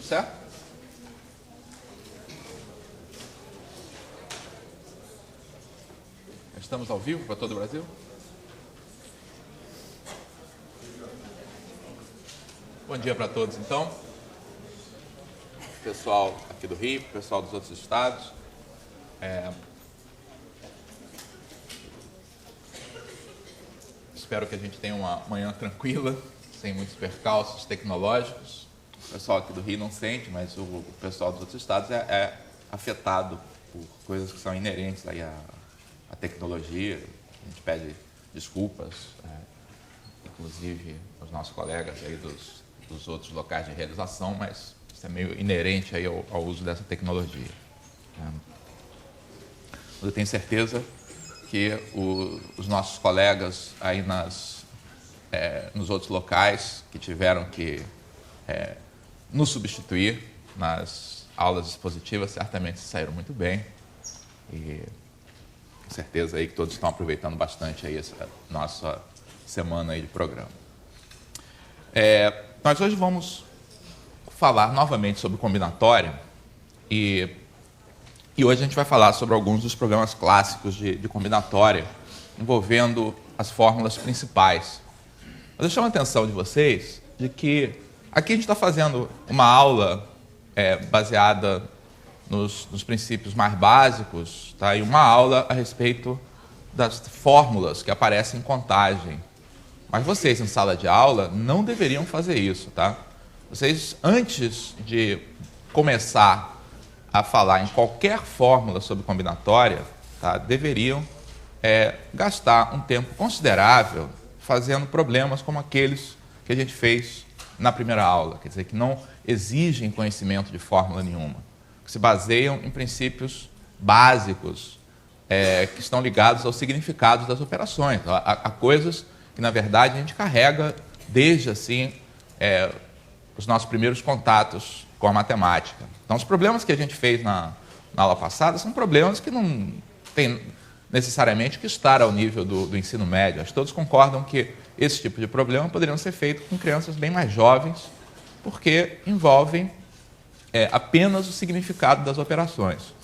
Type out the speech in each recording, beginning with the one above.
certo? Estamos ao vivo para todo o Brasil? Bom dia para todos, então. Pessoal aqui do Rio, pessoal dos outros estados. Espero que a gente tenha uma manhã tranquila, sem muitos percalços tecnológicos. O pessoal aqui do Rio não sente, mas o pessoal dos outros estados é afetado por coisas que são inerentes aí à tecnologia. A gente pede desculpas, inclusive aos nossos colegas aí dos outros locais de realização, mas isso é meio inerente aí ao uso dessa tecnologia. Eu tenho certeza que os nossos colegas aí nos outros locais que tiveram que nos substituir nas aulas expositivas certamente saíram muito bem e com certeza aí que todos estão aproveitando bastante aí essa nossa semana aí de programa. Nós hoje vamos falar novamente sobre combinatória e hoje a gente vai falar sobre alguns dos programas clássicos de combinatória envolvendo as fórmulas principais. Mas eu chamo a atenção de vocês de que aqui a gente está fazendo uma aula baseada nos princípios mais básicos, tá? E uma aula a respeito das fórmulas que aparecem em contagem. Mas vocês, em sala de aula, não deveriam fazer isso, tá? Vocês, antes de começar a falar em qualquer fórmula sobre combinatória, tá, deveriam gastar um tempo considerável fazendo problemas como aqueles que a gente fez na primeira aula, quer dizer, que não exigem conhecimento de fórmula nenhuma, que se baseiam em princípios básicos que estão ligados aos significados das operações, a coisas que, na verdade, a gente carrega desde, assim, os nossos primeiros contatos com a matemática. Então, os problemas que a gente fez na aula passada são problemas que não têm necessariamente que estar ao nível do ensino médio. Acho que todos concordam que esse tipo de problema poderiam ser feitos com crianças bem mais jovens, porque envolvem apenas o significado das operações.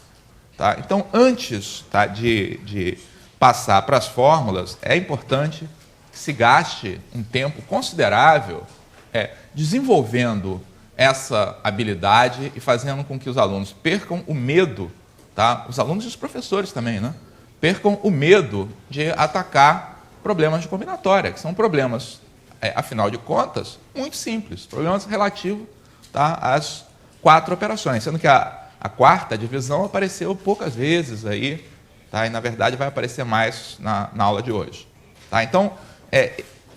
Tá? Então, antes, tá, de passar para as fórmulas, é importante que se gaste um tempo considerável desenvolvendo essa habilidade e fazendo com que os alunos percam o medo, tá? Os alunos e os professores também, né? Percam o medo de atacar problemas de combinatória, que são problemas, afinal de contas, muito simples, problemas relativos, tá, às 4 operações, sendo que a quarta divisão apareceu poucas vezes aí, tá? E na verdade vai aparecer mais na aula de hoje. Tá? Então,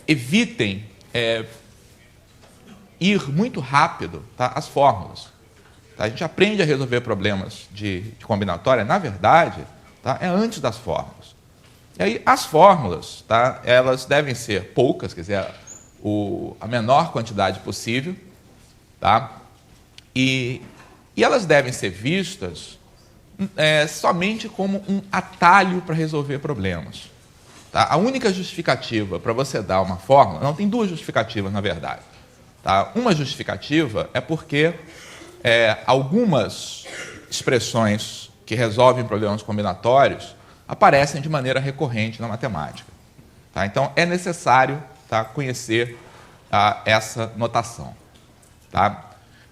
evitem ir muito rápido, tá, as fórmulas. Tá? A gente aprende a resolver problemas de combinatória, na verdade, tá, antes das fórmulas. E aí, as fórmulas, tá, elas devem ser poucas, quer dizer, a menor quantidade possível, tá? E elas devem ser vistas somente como um atalho para resolver problemas. Tá? A única justificativa para você dar uma fórmula, não, tem 2 justificativas, na verdade. Tá? Uma justificativa é porque algumas expressões que resolvem problemas combinatórios aparecem de maneira recorrente na matemática. Tá? Então, é necessário, tá, conhecer essa notação. Tá?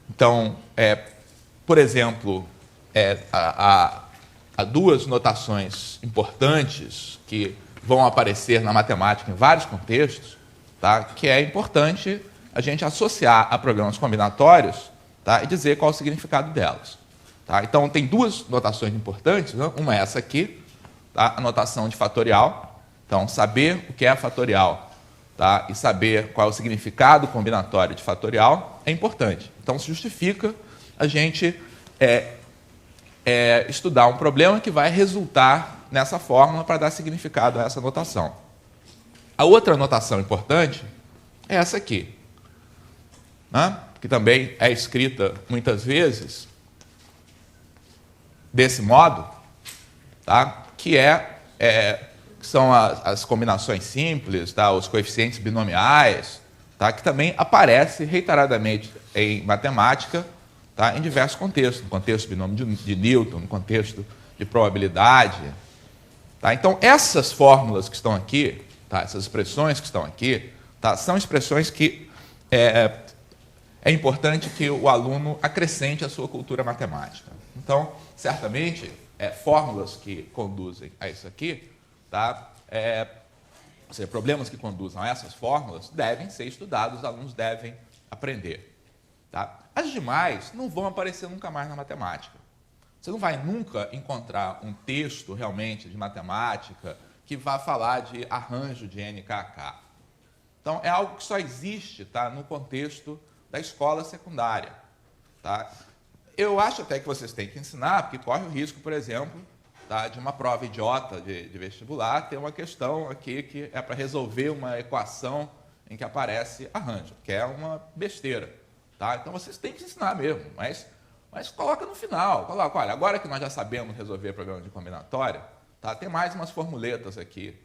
Então, por exemplo, há 2 notações importantes que vão aparecer na matemática em vários contextos, tá, que é importante a gente associar a programas combinatórios, tá, e dizer qual é o significado delas. Tá? Então, tem 2 notações importantes, né? Uma é essa aqui, tá? A notação de fatorial. Então, saber o que é fatorial, tá, e saber qual é o significado combinatório de fatorial é importante. Então, se justifica a gente estudar um problema que vai resultar nessa fórmula para dar significado a essa notação. A outra notação importante é essa aqui, né? Que também é escrita muitas vezes desse modo, tá? Que são as combinações simples, tá? Os coeficientes binomiais, tá? Que também aparece reiteradamente em matemática, tá? Em diversos contextos, no contexto do binômio de Newton, no contexto de probabilidade. Tá? Então, essas fórmulas que estão aqui, tá? Essas expressões que estão aqui, tá? São expressões que é importante que o aluno acrescente a sua cultura matemática. Então, certamente, fórmulas que conduzem a isso aqui, tá? Ou seja, problemas que conduzam a essas fórmulas devem ser estudados, os alunos devem aprender. Tá? As demais não vão aparecer nunca mais na matemática. Você não vai nunca encontrar um texto realmente de matemática que vá falar de arranjo de NKK. Então, é algo que só existe, tá, no contexto da escola secundária. Tá? Eu acho até que vocês têm que ensinar, porque corre o risco, por exemplo, tá, de uma prova idiota de vestibular ter uma questão aqui que é para resolver uma equação em que aparece arranjo, que é uma besteira. Tá? Então, vocês têm que ensinar mesmo, mas coloca no final. Coloca, olha, agora que nós já sabemos resolver problemas de combinatória, tá, tem mais umas formuletas aqui,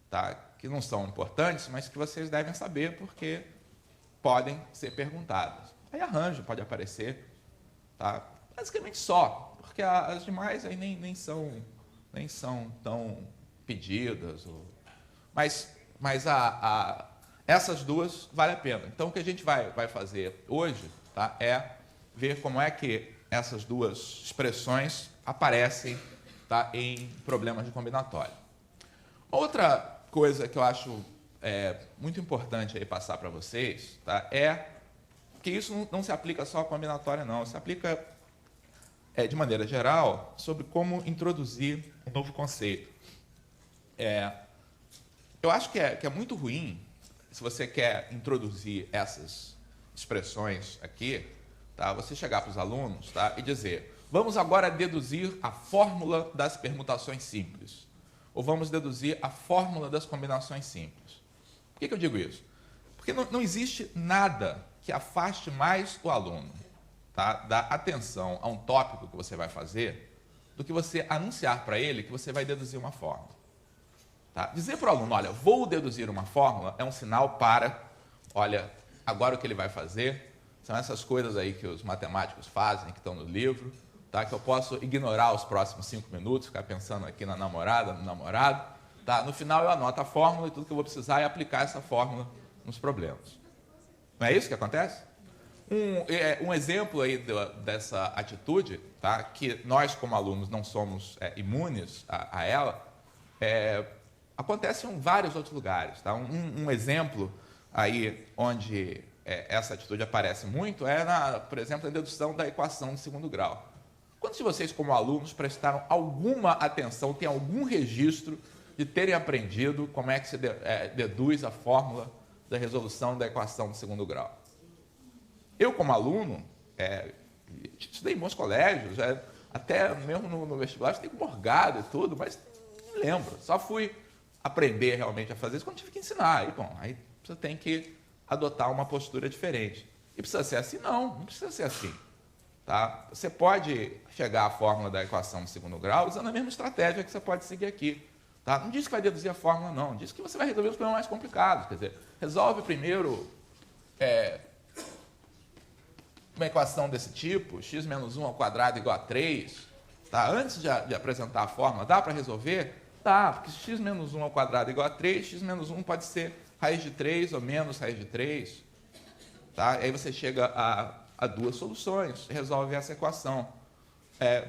tá, que não são importantes, mas que vocês devem saber porque podem ser perguntadas. Aí arranjo pode aparecer, tá? Basicamente só, porque as demais aí nem são tão pedidas. Mas essas duas vale a pena. Então, o que a gente vai fazer hoje, tá, é ver como é que essas duas expressões aparecem, tá, em problemas de combinatória. Outra coisa que eu acho muito importante aí passar para vocês, tá, é que isso não se aplica só à combinatória, não. Se aplica, de maneira geral, sobre como introduzir um novo conceito. Eu acho que é muito ruim, se você quer introduzir essas expressões aqui, tá, você chegar para os alunos, tá, e dizer, vamos agora deduzir a fórmula das permutações simples. Ou vamos deduzir a fórmula das combinações simples. Por que eu digo isso? Porque não existe nada que afaste mais o aluno, tá, da atenção a um tópico que você vai fazer do que você anunciar para ele que você vai deduzir uma fórmula. Tá? Dizer para o aluno, olha, vou deduzir uma fórmula, é um sinal para, olha, agora o que ele vai fazer são essas coisas aí que os matemáticos fazem, que estão no livro, tá? Que eu posso ignorar os próximos 5 minutos, ficar pensando aqui na namorada, no namorado. Tá? No final, eu anoto a fórmula e tudo que eu vou precisar é aplicar essa fórmula nos problemas. Não é isso que acontece? Um exemplo aí dessa atitude, tá? Que nós, como alunos, não somos imunes a ela, acontece em vários outros lugares. Tá? Um exemplo aí onde essa atitude aparece muito por exemplo, na dedução da equação de segundo grau. Quantos de vocês, como alunos, prestaram alguma atenção, tem algum registro de terem aprendido como é que se deduz a fórmula da resolução da equação de segundo grau? Eu, como aluno, estudei em bons colégios, até mesmo no vestibular, estudei com Morgado e tudo, mas não lembro. Só fui aprender realmente a fazer isso quando tive que ensinar. E, bom, aí você tem que adotar uma postura diferente. E precisa ser assim? Não precisa ser assim. Tá? Você pode chegar à fórmula da equação de segundo grau usando a mesma estratégia que você pode seguir aqui. Tá? Não diz que vai deduzir a fórmula, não. Diz que você vai resolver os problemas mais complicados. Quer dizer, resolve primeiro uma equação desse tipo, x menos 1 ao quadrado igual a 3. Tá? Antes de apresentar a fórmula, dá para resolver? Dá, porque x menos 1 ao quadrado igual a 3, x menos 1 pode ser raiz de 3 ou menos raiz de 3. Tá? Aí você chega a duas soluções, resolve essa equação.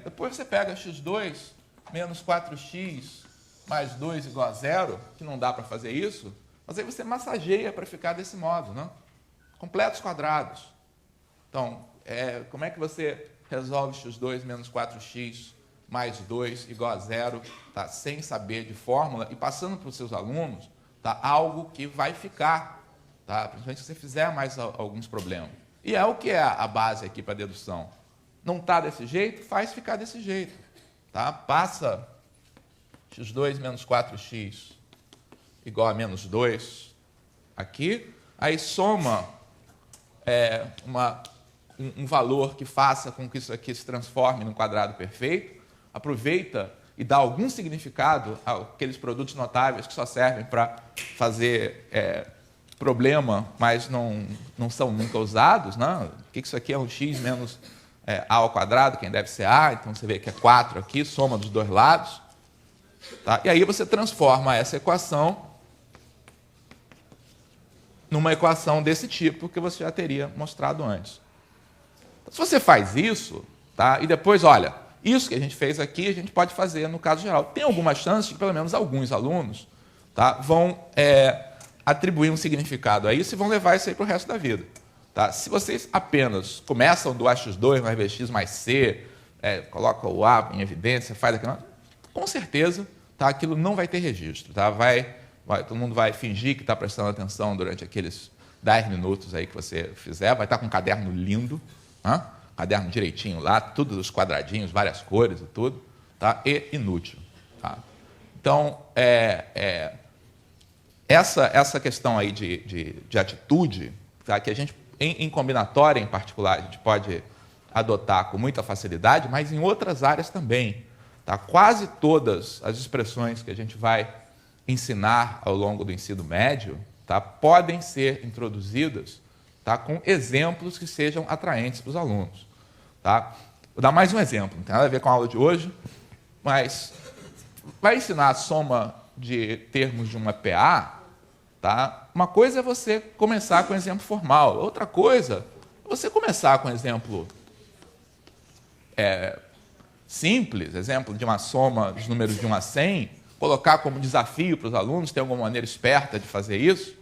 Depois você pega x2 menos 4x mais 2 igual a 0, que não dá para fazer isso, mas aí você massageia para ficar desse modo, né? Completos quadrados. Então, como é que você resolve x2 menos 4x mais 2 igual a 0, tá? Sem saber de fórmula e passando para os seus alunos, tá? Algo que vai ficar, tá? Principalmente se você fizer mais alguns problemas. E é o que é a base aqui para dedução. Não está desse jeito, faz ficar desse jeito. Tá? Passa x2 menos 4x igual a menos 2 aqui, aí soma um valor que faça com que isso aqui se transforme num quadrado perfeito, aproveita e dá algum significado àqueles produtos notáveis que só servem para fazer problema, mas não são nunca usados, né? O que isso aqui é um x menos A ao quadrado, quem deve ser A, então você vê que é 4 aqui, soma dos dois lados. Tá? E aí você transforma essa equação numa equação desse tipo que você já teria mostrado antes. Então, se você faz isso, tá? E depois, olha, isso que a gente fez aqui, a gente pode fazer no caso geral. Tem alguma chance de que pelo menos alguns alunos, tá, vão atribuir um significado a isso e vão levar isso aí para o resto da vida. Tá? Se vocês apenas começam do AX2 mais BX mais C, colocam o A em evidência, faz aquilo, com certeza, tá, aquilo não vai ter registro. Tá? Todo mundo vai fingir que está prestando atenção durante aqueles 10 minutos aí que você fizer, vai estar com um caderno lindo, caderno direitinho lá, tudo os quadradinhos, várias cores e tudo, tá? E inútil. Tá? Então, essa questão aí de atitude, tá? Que a gente, em combinatória em particular, a gente pode adotar com muita facilidade, mas em outras áreas também. Tá? Quase todas as expressões que a gente vai ensinar ao longo do ensino médio, tá, podem ser introduzidas, tá, com exemplos que sejam atraentes para os alunos. Tá? Vou dar mais um exemplo, não tem nada a ver com a aula de hoje, mas vai ensinar a soma de termos de uma PA, tá? Uma coisa é você começar com um exemplo formal, outra coisa é você começar com um exemplo simples, exemplo de uma soma dos números de 1 a 100, colocar como desafio para os alunos, ter alguma maneira esperta de fazer isso,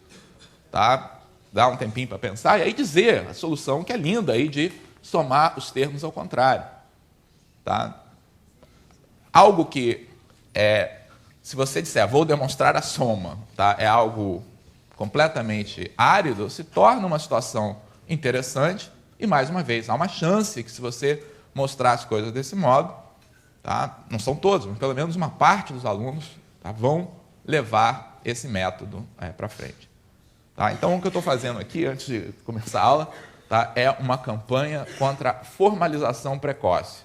tá? Dar um tempinho para pensar e aí dizer a solução que é linda aí de somar os termos ao contrário. Tá? Algo que, se você disser, vou demonstrar a soma, tá? É algo completamente árido, se torna uma situação interessante e, mais uma vez, há uma chance que se você mostrar as coisas desse modo, tá? Não são todos, mas pelo menos uma parte dos alunos, tá, vão levar esse método para frente. Tá? Então, o que eu estou fazendo aqui, antes de começar a aula, tá, é uma campanha contra a formalização precoce.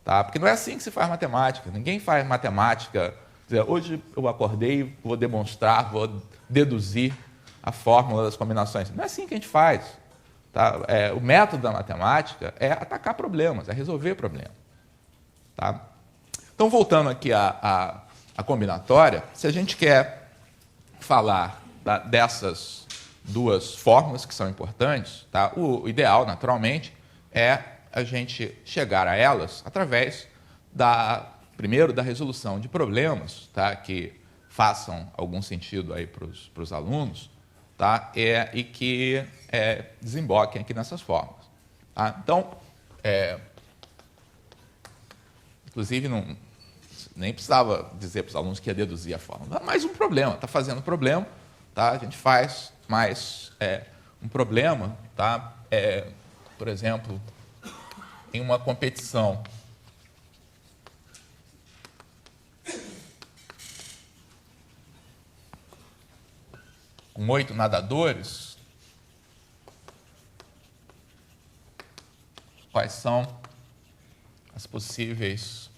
Tá? Porque não é assim que se faz matemática. Ninguém faz matemática, dizer, hoje eu acordei, vou demonstrar, vou deduzir a fórmula das combinações. Não é assim que a gente faz. Tá? O método da matemática é atacar problemas, é resolver problemas. Tá? Então, voltando aqui à combinatória, se a gente quer falar dessas duas fórmulas que são importantes, tá? O ideal, naturalmente, é a gente chegar a elas através, primeiro, da resolução de problemas, tá? Que façam algum sentido aí para os alunos, tá? E que desemboquem aqui nessas fórmulas. Tá? Então, inclusive, nem precisava dizer para os alunos que ia deduzir a fórmula. Mais um problema, está fazendo problema, tá? A gente faz mais um problema, tá? Por exemplo, em uma competição com 8 nadadores, quais são as possíveis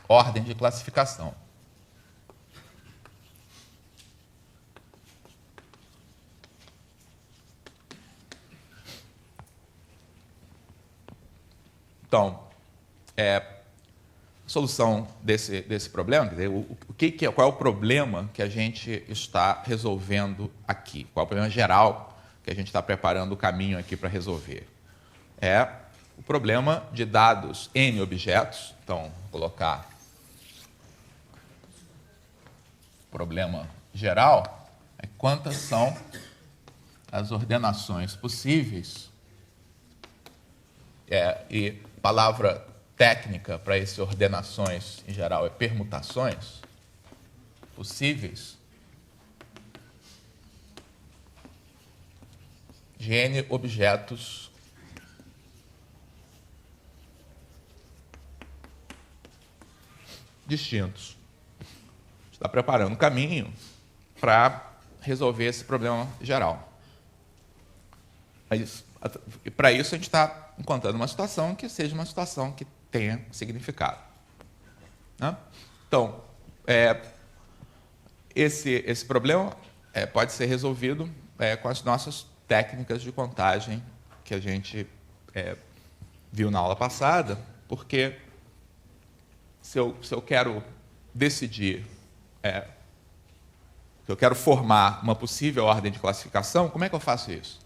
ordens de classificação? Então, a solução desse problema, quer dizer, qual é o problema que a gente está resolvendo aqui? Qual é o problema geral que a gente está preparando o caminho aqui para resolver? É o problema de dados N objetos. Então, vou colocar o problema geral, quantas são as ordenações possíveis, e palavra técnica para essas ordenações, em geral, é permutações possíveis de N objetos distintos. Está preparando o caminho para resolver esse problema geral. Mas, para isso, a gente está encontrando uma situação que seja uma situação que tenha significado. Né? Então, esse problema pode ser resolvido com as nossas técnicas de contagem que a gente viu na aula passada, porque se eu quero decidir, se eu quero formar uma possível ordem de classificação, como é que eu faço isso?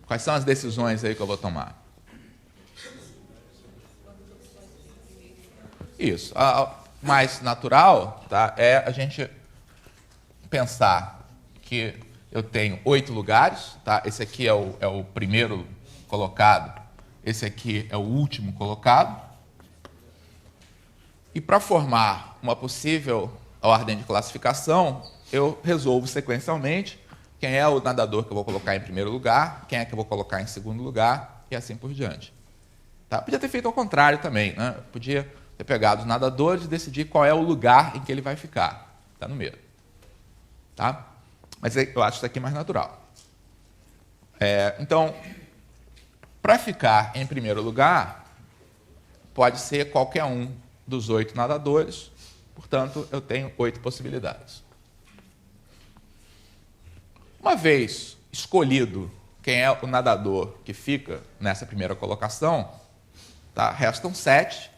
Quais são as decisões aí que eu vou tomar? Isso. A mais natural, tá, é a gente pensar que eu tenho 8 lugares, tá? Esse aqui é o primeiro colocado, esse aqui é o último colocado. E para formar uma possível ordem de classificação, eu resolvo sequencialmente quem é o nadador que eu vou colocar em primeiro lugar, quem é que eu vou colocar em segundo lugar, e assim por diante. Tá? Podia ter feito ao contrário também, né? Podia ter pegado os nadadores e decidir qual é o lugar em que ele vai ficar. Está no meio. Tá? Mas eu acho isso aqui mais natural. Então, para ficar em primeiro lugar, pode ser qualquer um dos 8 nadadores, portanto, eu tenho 8 possibilidades. Uma vez escolhido quem é o nadador que fica nessa primeira colocação, tá? Restam 7,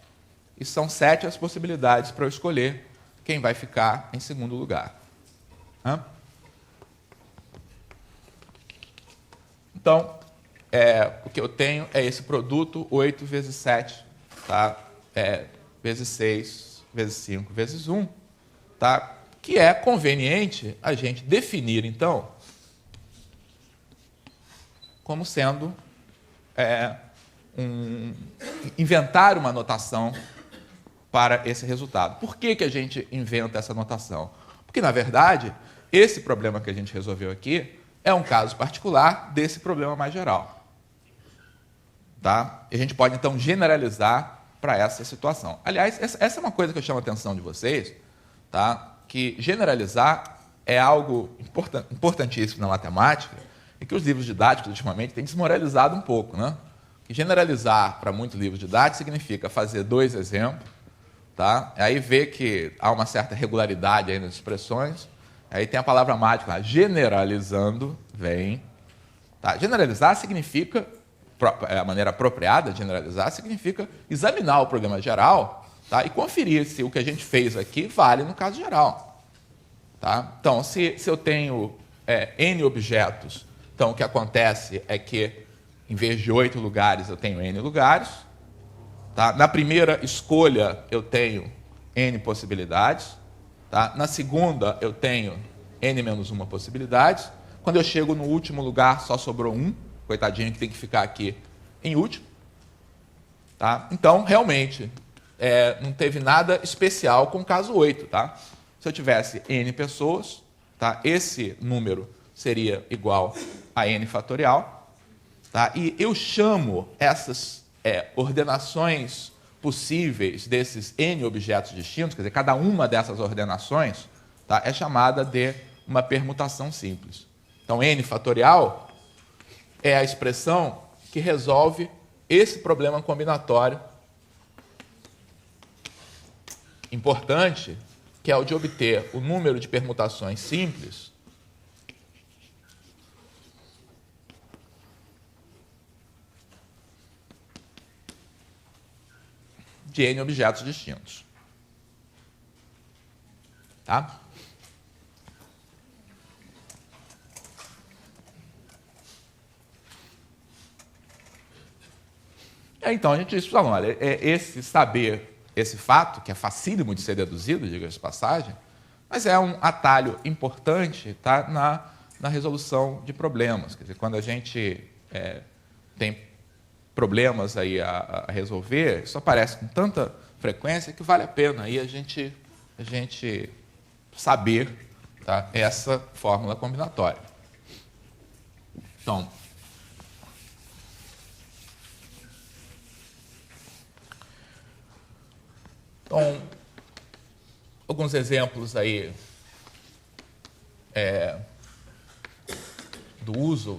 e são 7 as possibilidades para eu escolher quem vai ficar em segundo lugar. Então, o que eu tenho é esse produto 8 vezes 7, tá? Vezes 6, vezes 5, vezes 1, tá? Que é conveniente a gente definir, então, como sendo inventar uma notação para esse resultado. Por que a gente inventa essa notação? Porque, na verdade, esse problema que a gente resolveu aqui é um caso particular desse problema mais geral. Tá? E a gente pode, então, generalizar para essa situação. Aliás, essa é uma coisa que eu chamo a atenção de vocês, tá? Que generalizar é algo importantíssimo na matemática e que os livros didáticos, ultimamente, têm desmoralizado um pouco. Né? Que generalizar para muitos livros didáticos significa fazer 2 exemplos, tá? Aí ver que há uma certa regularidade aí nas expressões, aí tem a palavra mágica lá, generalizando, vem. Tá? Generalizar significa, a maneira apropriada de generalizar, significa examinar o problema geral, tá? E conferir se o que a gente fez aqui vale no caso geral. Tá? Então, se eu tenho N objetos, então o que acontece é que, em vez de 8 lugares, eu tenho N lugares. Tá? Na primeira escolha, eu tenho N possibilidades. Tá? Na segunda, eu tenho N menos uma possibilidades. Quando eu chego no último lugar, só sobrou 1. Coitadinho que tem que ficar aqui em último. Tá? Então, realmente, não teve nada especial com o caso 8. Tá? Se eu tivesse N pessoas, tá? Esse número seria igual a N fatorial. Tá? E eu chamo essas ordenações possíveis desses N objetos distintos, quer dizer, cada uma dessas ordenações, tá? É chamada de uma permutação simples. Então, N fatorial é a expressão que resolve esse problema combinatório importante, que é o de obter o número de permutações simples de N objetos distintos. Tá? Então, a gente diz para os alunos, olha, esse saber, esse fato, que é facílimo de ser deduzido, diga-se de passagem, mas é um atalho importante, tá, na resolução de problemas. Quer dizer, quando a gente tem problemas aí a resolver, isso aparece com tanta frequência que vale a pena aí a gente saber, tá, essa fórmula combinatória. Então, alguns exemplos aí do uso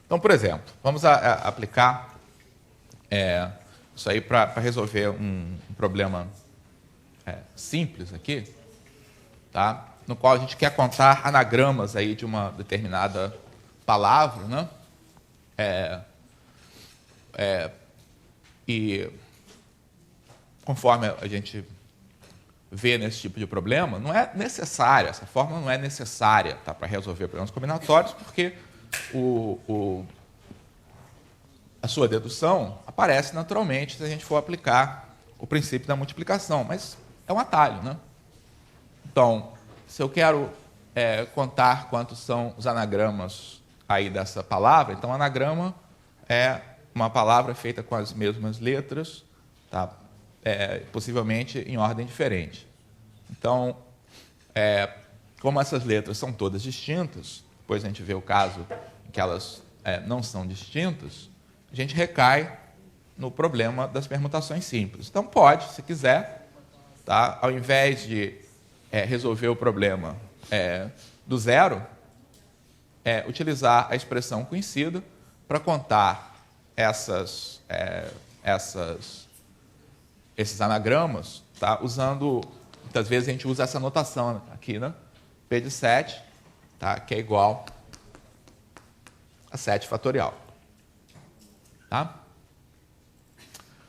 Então, por exemplo, vamos aplicar isso aí para resolver um problema simples aqui, tá? No qual a gente quer contar anagramas aí de uma determinada palavra, né? E conforme a gente vê nesse tipo de problema, não é necessária, essa fórmula não é necessária, tá, para resolver problemas combinatórios, porque a sua dedução aparece naturalmente se a gente for aplicar o princípio da multiplicação, mas é um atalho, né? Então, se eu quero contar quantos são os anagramas aí dessa palavra, então anagrama é uma palavra feita com as mesmas letras, tá? Possivelmente em ordem diferente. Então, como essas letras são todas distintas, depois a gente vê o caso em que elas não são distintas, a gente recai no problema das permutações simples. Então, pode, se quiser, tá? Ao invés de resolver o problema do zero, utilizar a expressão conhecida para contar esses anagramas, tá? Usando, muitas vezes a gente usa essa notação aqui, né? P de 7, tá? Que é igual a 7 fatorial. Tá?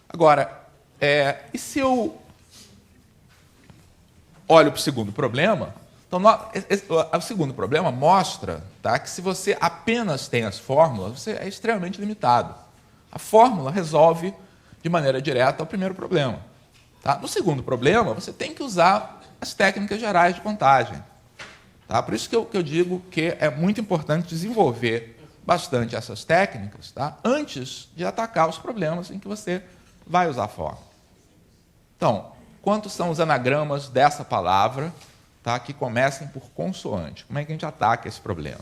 Agora, e se eu olho para o segundo problema? Então, o segundo problema mostra, tá, que se você apenas tem as fórmulas, você é extremamente limitado. A fórmula resolve de maneira direta o primeiro problema. Tá? No segundo problema, você tem que usar as técnicas gerais de contagem. Tá? Por isso que eu digo que é muito importante desenvolver bastante essas técnicas, tá, antes de atacar os problemas em que você vai usar a fórmula. Então, quantos são os anagramas dessa palavra, tá, que comecem por consoante? Como é que a gente ataca esse problema?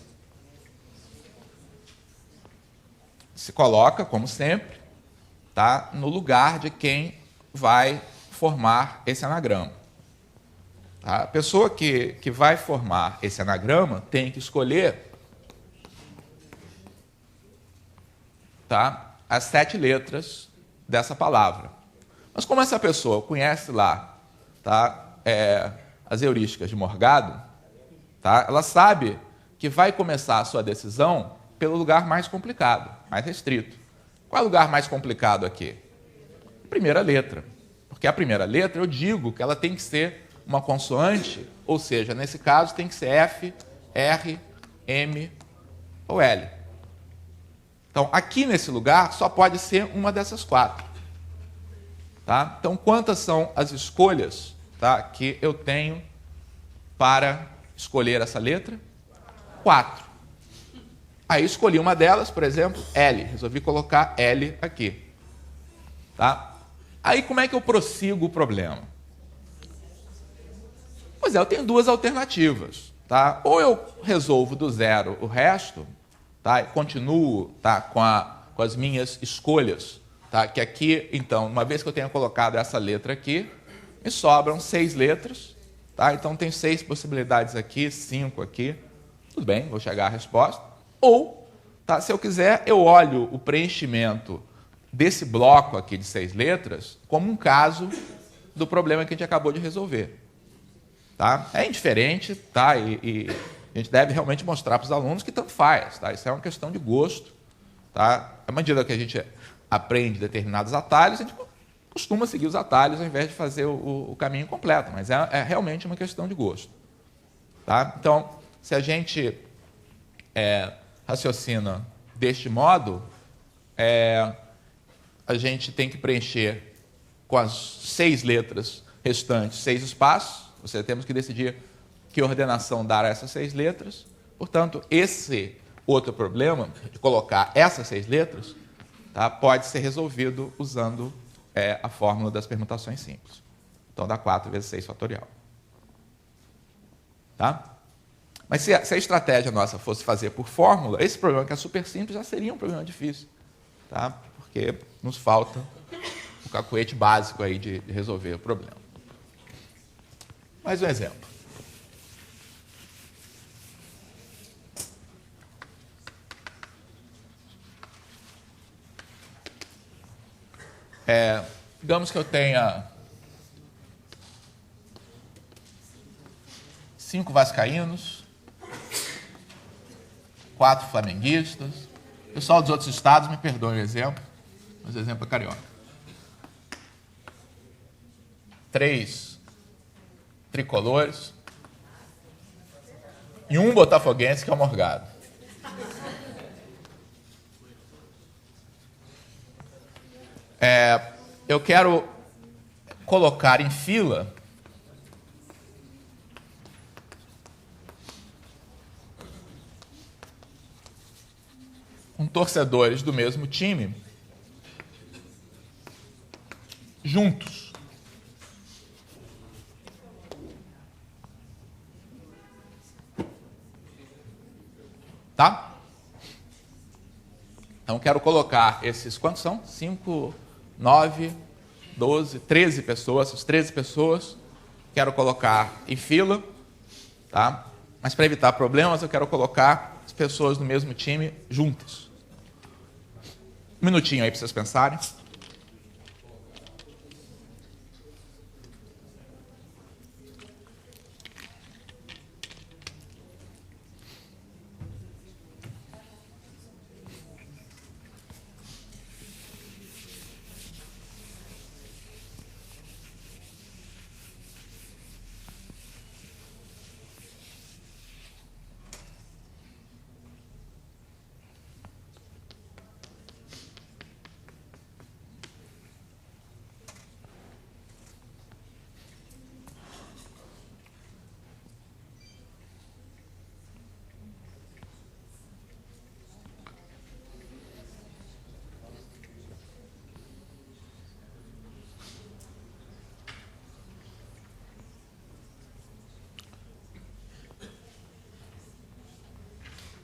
Se coloca, como sempre, tá, no lugar de quem vai formar esse anagrama. Tá? A pessoa que vai formar esse anagrama tem que escolher, tá, as 7 letras dessa palavra. Mas como essa pessoa conhece lá, tá, as heurísticas de Morgado, tá, ela sabe que vai começar a sua decisão pelo lugar mais complicado, mais restrito. Qual é o lugar mais complicado aqui? A primeira letra. Porque a primeira letra, eu digo que ela tem que ser uma consoante, ou seja, nesse caso tem que ser F, R, M ou L. Então, aqui nesse lugar, só pode ser uma dessas 4. Tá? Então, quantas são as escolhas, tá, que eu tenho para escolher essa letra? 4. Aí escolhi uma delas, por exemplo, L. Resolvi colocar L aqui. Tá? Aí como é que eu prossigo o problema? Pois eu tenho 2 alternativas. Tá? Ou eu resolvo do zero o resto, tá? E continuo, tá, com as minhas escolhas. Tá? Que aqui, então, uma vez que eu tenha colocado essa letra aqui, me sobram 6 letras. Tá? Então tem 6 possibilidades aqui, 5 aqui. Tudo bem, vou chegar à resposta. Ou, tá, se eu quiser, eu olho o preenchimento desse bloco aqui de 6 letras como um caso do problema que a gente acabou de resolver. Tá? É indiferente, tá? E a gente deve realmente mostrar para os alunos que tanto faz. Tá? Isso é uma questão de gosto. Tá? À medida que a gente aprende determinados atalhos, a gente costuma seguir os atalhos ao invés de fazer o caminho completo, mas é realmente uma questão de gosto. Tá? Então, se a gente raciocina deste modo, a gente tem que preencher com as 6 letras restantes 6 espaços, ou seja, temos que decidir que ordenação dar a essas 6 letras. Portanto, esse outro problema, de colocar essas 6 letras, tá, pode ser resolvido usando a fórmula das permutações simples. Então, dá 4 vezes 6 fatorial. Tá? Mas se a estratégia nossa fosse fazer por fórmula, esse problema que é super simples já seria um problema difícil. Tá? Porque nos falta o cacuete básico aí de resolver o problema. Mais um exemplo. Digamos que eu tenha 5 vascaínos, 4 flamenguistas. O pessoal dos outros estados me perdoe o exemplo, mas o exemplo é carioca. 3 tricolores e um botafoguense, que é o Morgado. Eu quero colocar em fila com torcedores do mesmo time juntos. Tá? Então, quero colocar esses... Quantos são? 5, 9, 12, 13 pessoas. Essas 13 pessoas quero colocar em fila, tá? Mas, para evitar problemas, eu quero colocar as pessoas do mesmo time juntas. Um minutinho aí para vocês pensarem.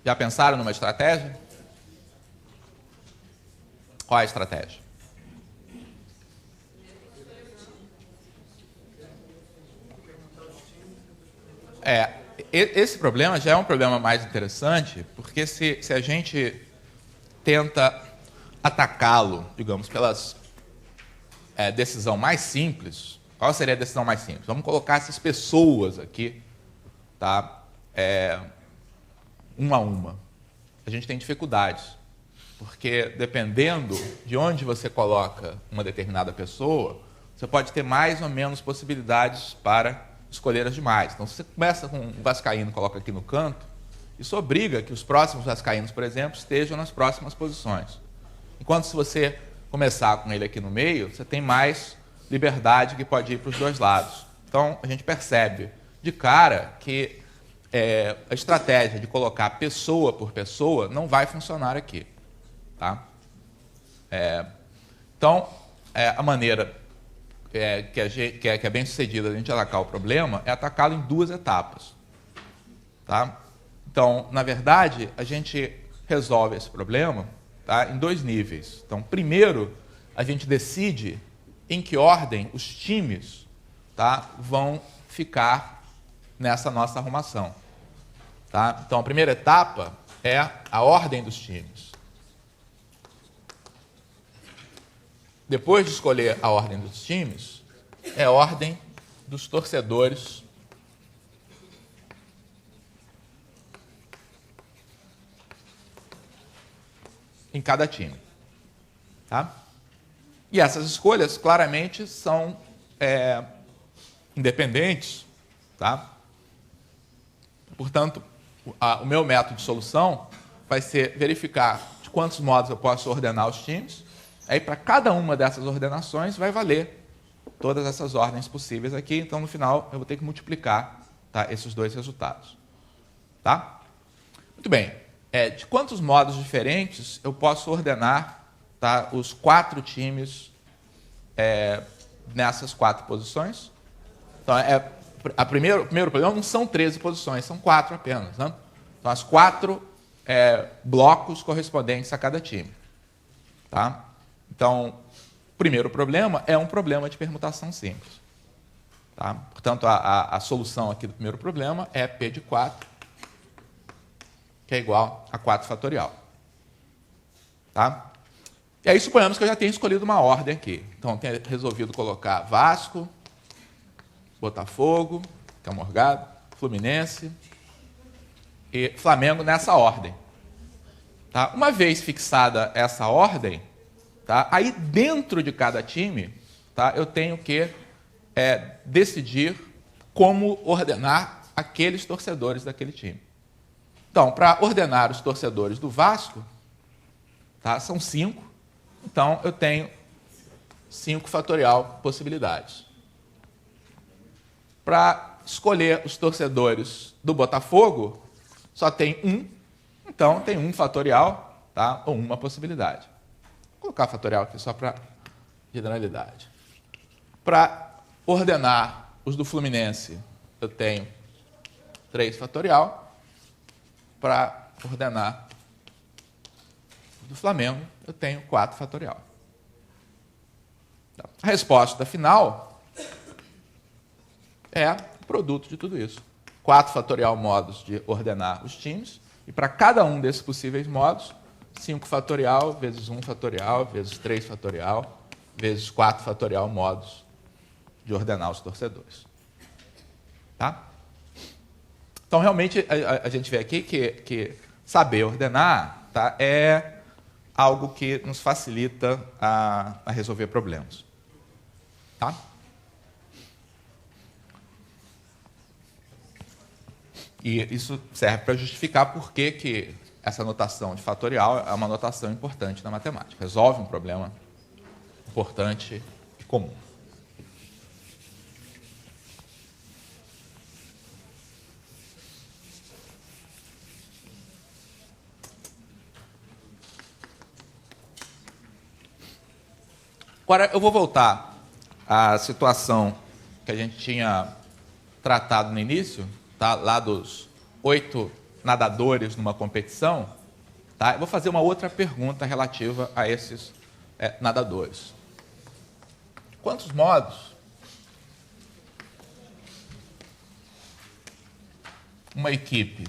Já pensaram numa estratégia? Qual é a estratégia? Esse problema já é um problema mais interessante, porque se a gente tenta atacá-lo, digamos, pelas decisão mais simples, qual seria a decisão mais simples? Vamos colocar essas pessoas aqui, tá? Uma a uma. A gente tem dificuldades, porque dependendo de onde você coloca uma determinada pessoa, você pode ter mais ou menos possibilidades para escolher as demais. Então, se você começa com um vascaíno e coloca aqui no canto, isso obriga que os próximos vascaínos, por exemplo, estejam nas próximas posições. Enquanto se você começar com ele aqui no meio, você tem mais liberdade que pode ir para os dois lados. Então, a gente percebe de cara que a estratégia de colocar pessoa por pessoa não vai funcionar aqui. Tá? Então, a maneira que é bem sucedida de a gente atacar o problema é atacá-lo em 2 etapas. Tá? Então, na verdade, a gente resolve esse problema, tá, em 2 níveis. Então, primeiro, a gente decide em que ordem os times, tá, vão ficar nessa nossa arrumação. Tá? Então, a primeira etapa é a ordem dos times. Depois de escolher a ordem dos times, é a ordem dos torcedores em cada time. Tá? E essas escolhas, claramente, são independentes. Tá? Portanto, o meu método de solução vai ser verificar de quantos modos eu posso ordenar os times. Aí, para cada uma dessas ordenações, vai valer todas essas ordens possíveis aqui. Então, no final, eu vou ter que multiplicar, tá, esses 2 resultados. Tá? Muito bem. De quantos modos diferentes eu posso ordenar, tá, os 4 times nessas 4 posições? Então, o primeiro problema não são 13 posições, são 4 apenas. Né? Então, as 4 blocos correspondentes a cada time. Tá? Então, o primeiro problema é um problema de permutação simples. Tá? Portanto, a solução aqui do primeiro problema é P de 4, que é igual a 4 fatorial. Tá? E aí suponhamos que eu já tenha escolhido uma ordem aqui. Então, eu tenho resolvido colocar Vasco, Botafogo, que é o Morgado, Fluminense e Flamengo nessa ordem. Tá? Uma vez fixada essa ordem, tá? Aí dentro de cada time, tá? Eu tenho que decidir como ordenar aqueles torcedores daquele time. Então, para ordenar os torcedores do Vasco, tá? São 5. Então, eu tenho 5 fatorial possibilidades. Para escolher os torcedores do Botafogo, só tem 1. Então, tem 1 fatorial, tá? Ou uma possibilidade. Vou colocar fatorial aqui só para generalidade. Para ordenar os do Fluminense, eu tenho 3 fatorial. Para ordenar do Flamengo, eu tenho 4 fatorial. A resposta final é o produto de tudo isso. 4 fatorial modos de ordenar os times, e para cada um desses possíveis modos, 5 fatorial vezes 1 fatorial, vezes 3 fatorial, vezes 4 fatorial modos de ordenar os torcedores. Tá? Então, realmente, a gente vê aqui que saber ordenar, tá, é algo que nos facilita a resolver problemas. Tá? E isso serve para justificar por que essa notação de fatorial é uma notação importante na matemática. Resolve um problema importante e comum. Agora, eu vou voltar à situação que a gente tinha tratado no início, tá? Lá dos 8 nadadores numa competição. Tá? Eu vou fazer uma outra pergunta relativa a esses nadadores. Quantos modos uma equipe,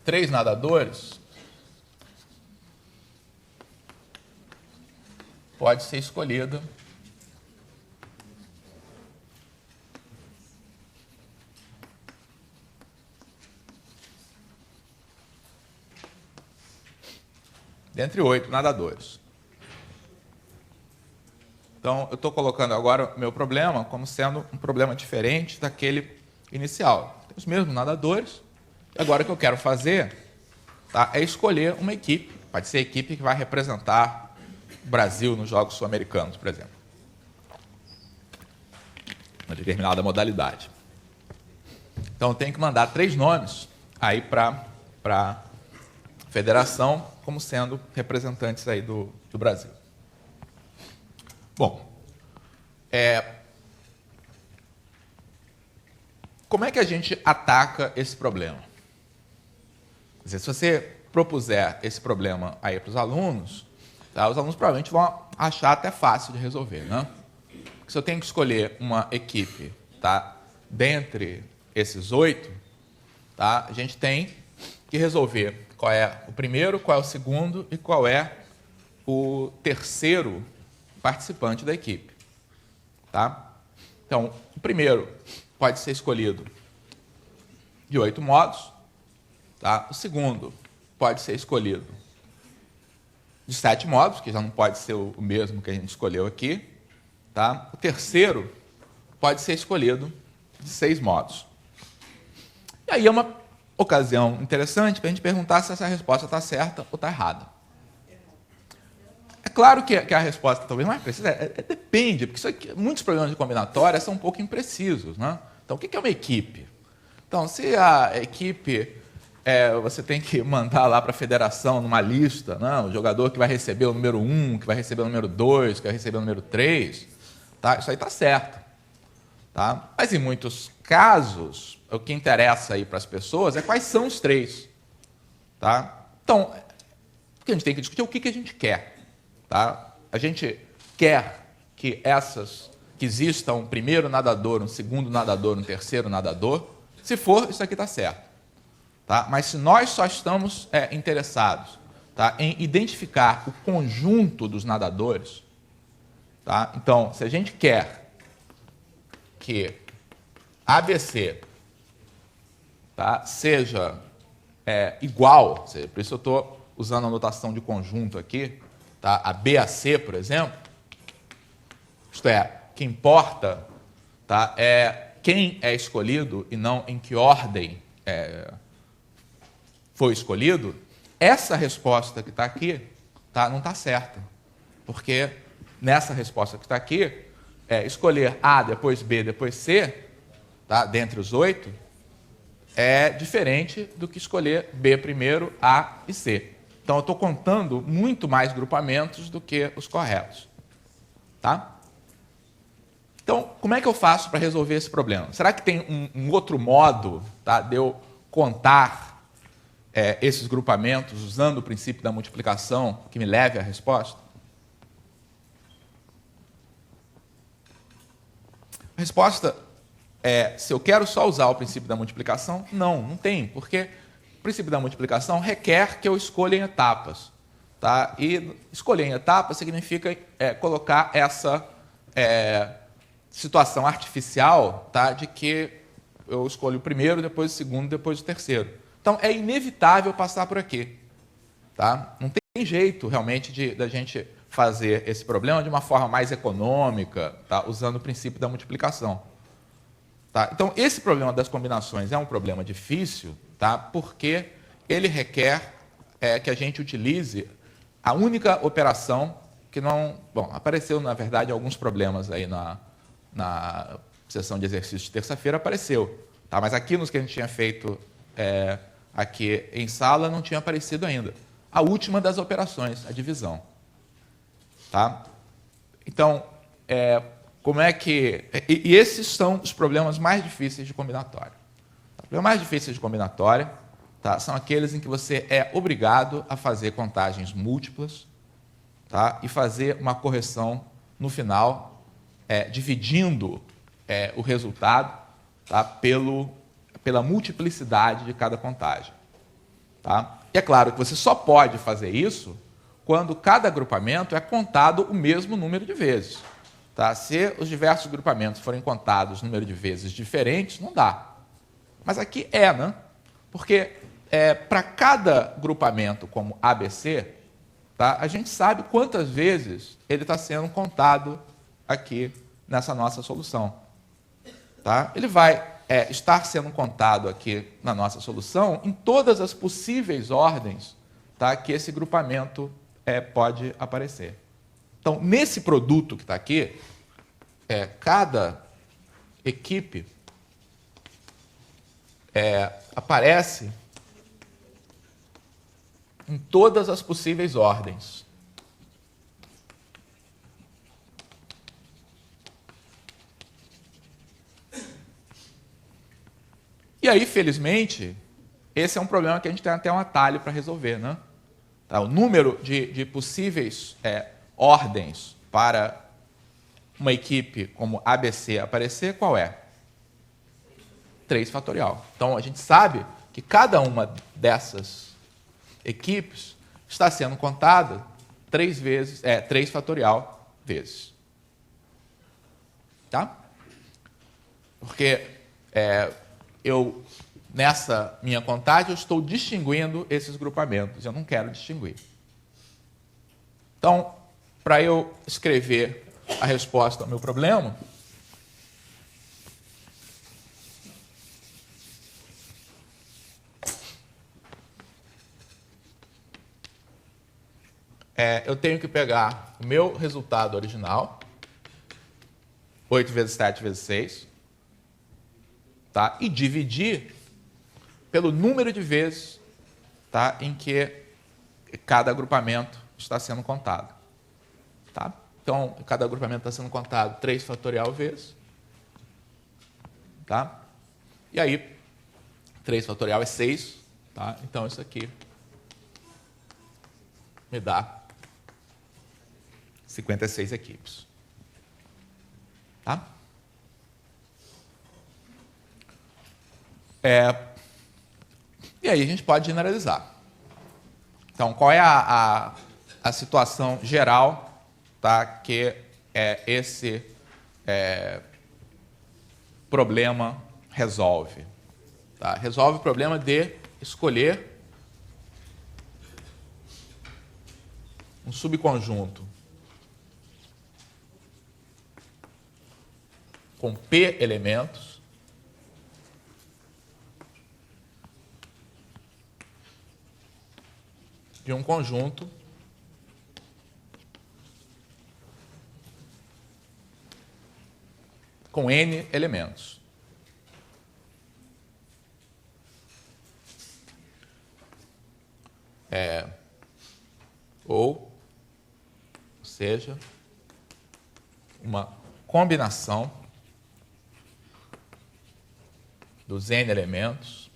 3 nadadores, pode ser escolhida dentre 8 nadadores. Então, eu estou colocando agora o meu problema como sendo um problema diferente daquele inicial. Tem os mesmos nadadores. E agora o que eu quero fazer, tá, é escolher uma equipe. Pode ser a equipe que vai representar o Brasil nos Jogos Sul-Americanos, por exemplo. Uma determinada modalidade. Então, eu tenho que mandar 3 nomes aí para a federação como sendo representantes aí do Brasil. Bom, como é que a gente ataca esse problema? Quer dizer, se você propuser esse problema aí para os alunos, tá, os alunos provavelmente vão achar até fácil de resolver, né? Porque se eu tenho que escolher uma equipe, tá, dentre esses 8, tá, a gente tem que resolver qual é o primeiro, qual é o segundo e qual é o terceiro participante da equipe. Tá? Então, o primeiro pode ser escolhido de 8 modos. Tá? O segundo pode ser escolhido de 7 modos, que já não pode ser o mesmo que a gente escolheu aqui. Tá? O terceiro pode ser escolhido de 6 modos. E aí é uma ocasião interessante para a gente perguntar se essa resposta está certa ou está errada. É claro que a resposta talvez mais precisa, depende, porque muitos problemas de combinatória são um pouco imprecisos. Né? Então, o que é uma equipe? Então, se a equipe, você tem que mandar lá para a federação numa lista, né? O jogador que vai receber o número 1, que vai receber o número 2, que vai receber o número 3, tá? Isso aí está certo. Tá? Mas, em muitos casos, o que interessa aí para as pessoas é quais são os 3. Tá? Então, o que a gente tem que discutir é o que a gente quer. Tá? A gente quer que exista um primeiro nadador, um segundo nadador, um terceiro nadador. Se for, isso aqui está certo. Tá? Mas se nós só estamos interessados tá, em identificar o conjunto dos nadadores. Tá? Então, se a gente quer que ABC, tá, seja igual, ou seja, por isso eu estou usando a notação de conjunto aqui, tá, a B a C, por exemplo, isto é, o que importa, tá, é quem é escolhido e não em que ordem foi escolhido. Essa resposta que está aqui, tá, não está certa, porque nessa resposta que está aqui, escolher A, depois B, depois C, tá, dentre os 8, é diferente do que escolher B primeiro, A e C. Então, eu estou contando muito mais grupamentos do que os corretos. Tá? Então, como é que eu faço para resolver esse problema? Será que tem um outro modo, tá, de eu contar esses grupamentos usando o princípio da multiplicação que me leve à resposta? A resposta é, se eu quero só usar o princípio da multiplicação, não tem, porque o princípio da multiplicação requer que eu escolha em etapas. Tá? E escolher em etapas significa colocar essa situação artificial, tá, de que eu escolho o primeiro, depois o segundo, depois o terceiro. Então, é inevitável passar por aqui. Tá? Não tem jeito, realmente, da gente fazer esse problema de uma forma mais econômica, tá, usando o princípio da multiplicação. Tá? Então, esse problema das combinações é um problema difícil, tá, porque ele requer que a gente utilize a única operação que não... Bom, apareceu, na verdade, alguns problemas aí na sessão de exercício de terça-feira, apareceu. Tá? Mas aqui nos que a gente tinha feito aqui em sala, não tinha aparecido ainda. A última das operações, a divisão. Tá? Então, como é que... E esses são os problemas mais difíceis de combinatória. Os problemas mais difíceis de combinatória, tá, são aqueles em que você é obrigado a fazer contagens múltiplas, tá, e fazer uma correção no final, dividindo o resultado, tá, pela multiplicidade de cada contagem. Tá? E é claro que você só pode fazer isso quando cada agrupamento é contado o mesmo número de vezes. Tá? Se os diversos grupamentos forem contados número de vezes diferentes, não dá. Mas aqui né? Porque para cada grupamento como ABC, tá, a gente sabe quantas vezes ele está sendo contado aqui nessa nossa solução. Tá? Ele vai estar sendo contado aqui na nossa solução em todas as possíveis ordens, tá, que esse grupamento pode aparecer. Então, nesse produto que está aqui, cada equipe aparece em todas as possíveis ordens. E aí, felizmente, esse é um problema que a gente tem até um atalho para resolver, né? Tá, o número de possíveis ordens para uma equipe como ABC aparecer, qual é? 3 fatorial. Então, a gente sabe que cada uma dessas equipes está sendo contada 3 vezes, 3 fatorial vezes. Tá? Porque nessa minha contagem, eu estou distinguindo esses grupamentos. Eu não quero distinguir. Então, para eu escrever a resposta ao meu problema, eu tenho que pegar o meu resultado original, 8 vezes 7 vezes 6, tá? E dividir pelo número de vezes, tá, em que cada agrupamento está sendo contado. Tá? Então, cada agrupamento está sendo contado 3 fatorial vezes. Tá? E aí, 3 fatorial é 6. Tá? Então, isso aqui me dá 56 equipes. Tá? E aí a gente pode generalizar. Então, qual é a situação geral, tá, que esse problema resolve? Tá? Resolve o problema de escolher um subconjunto com P elementos de um conjunto com N elementos. Ou seja, uma combinação dos N elementos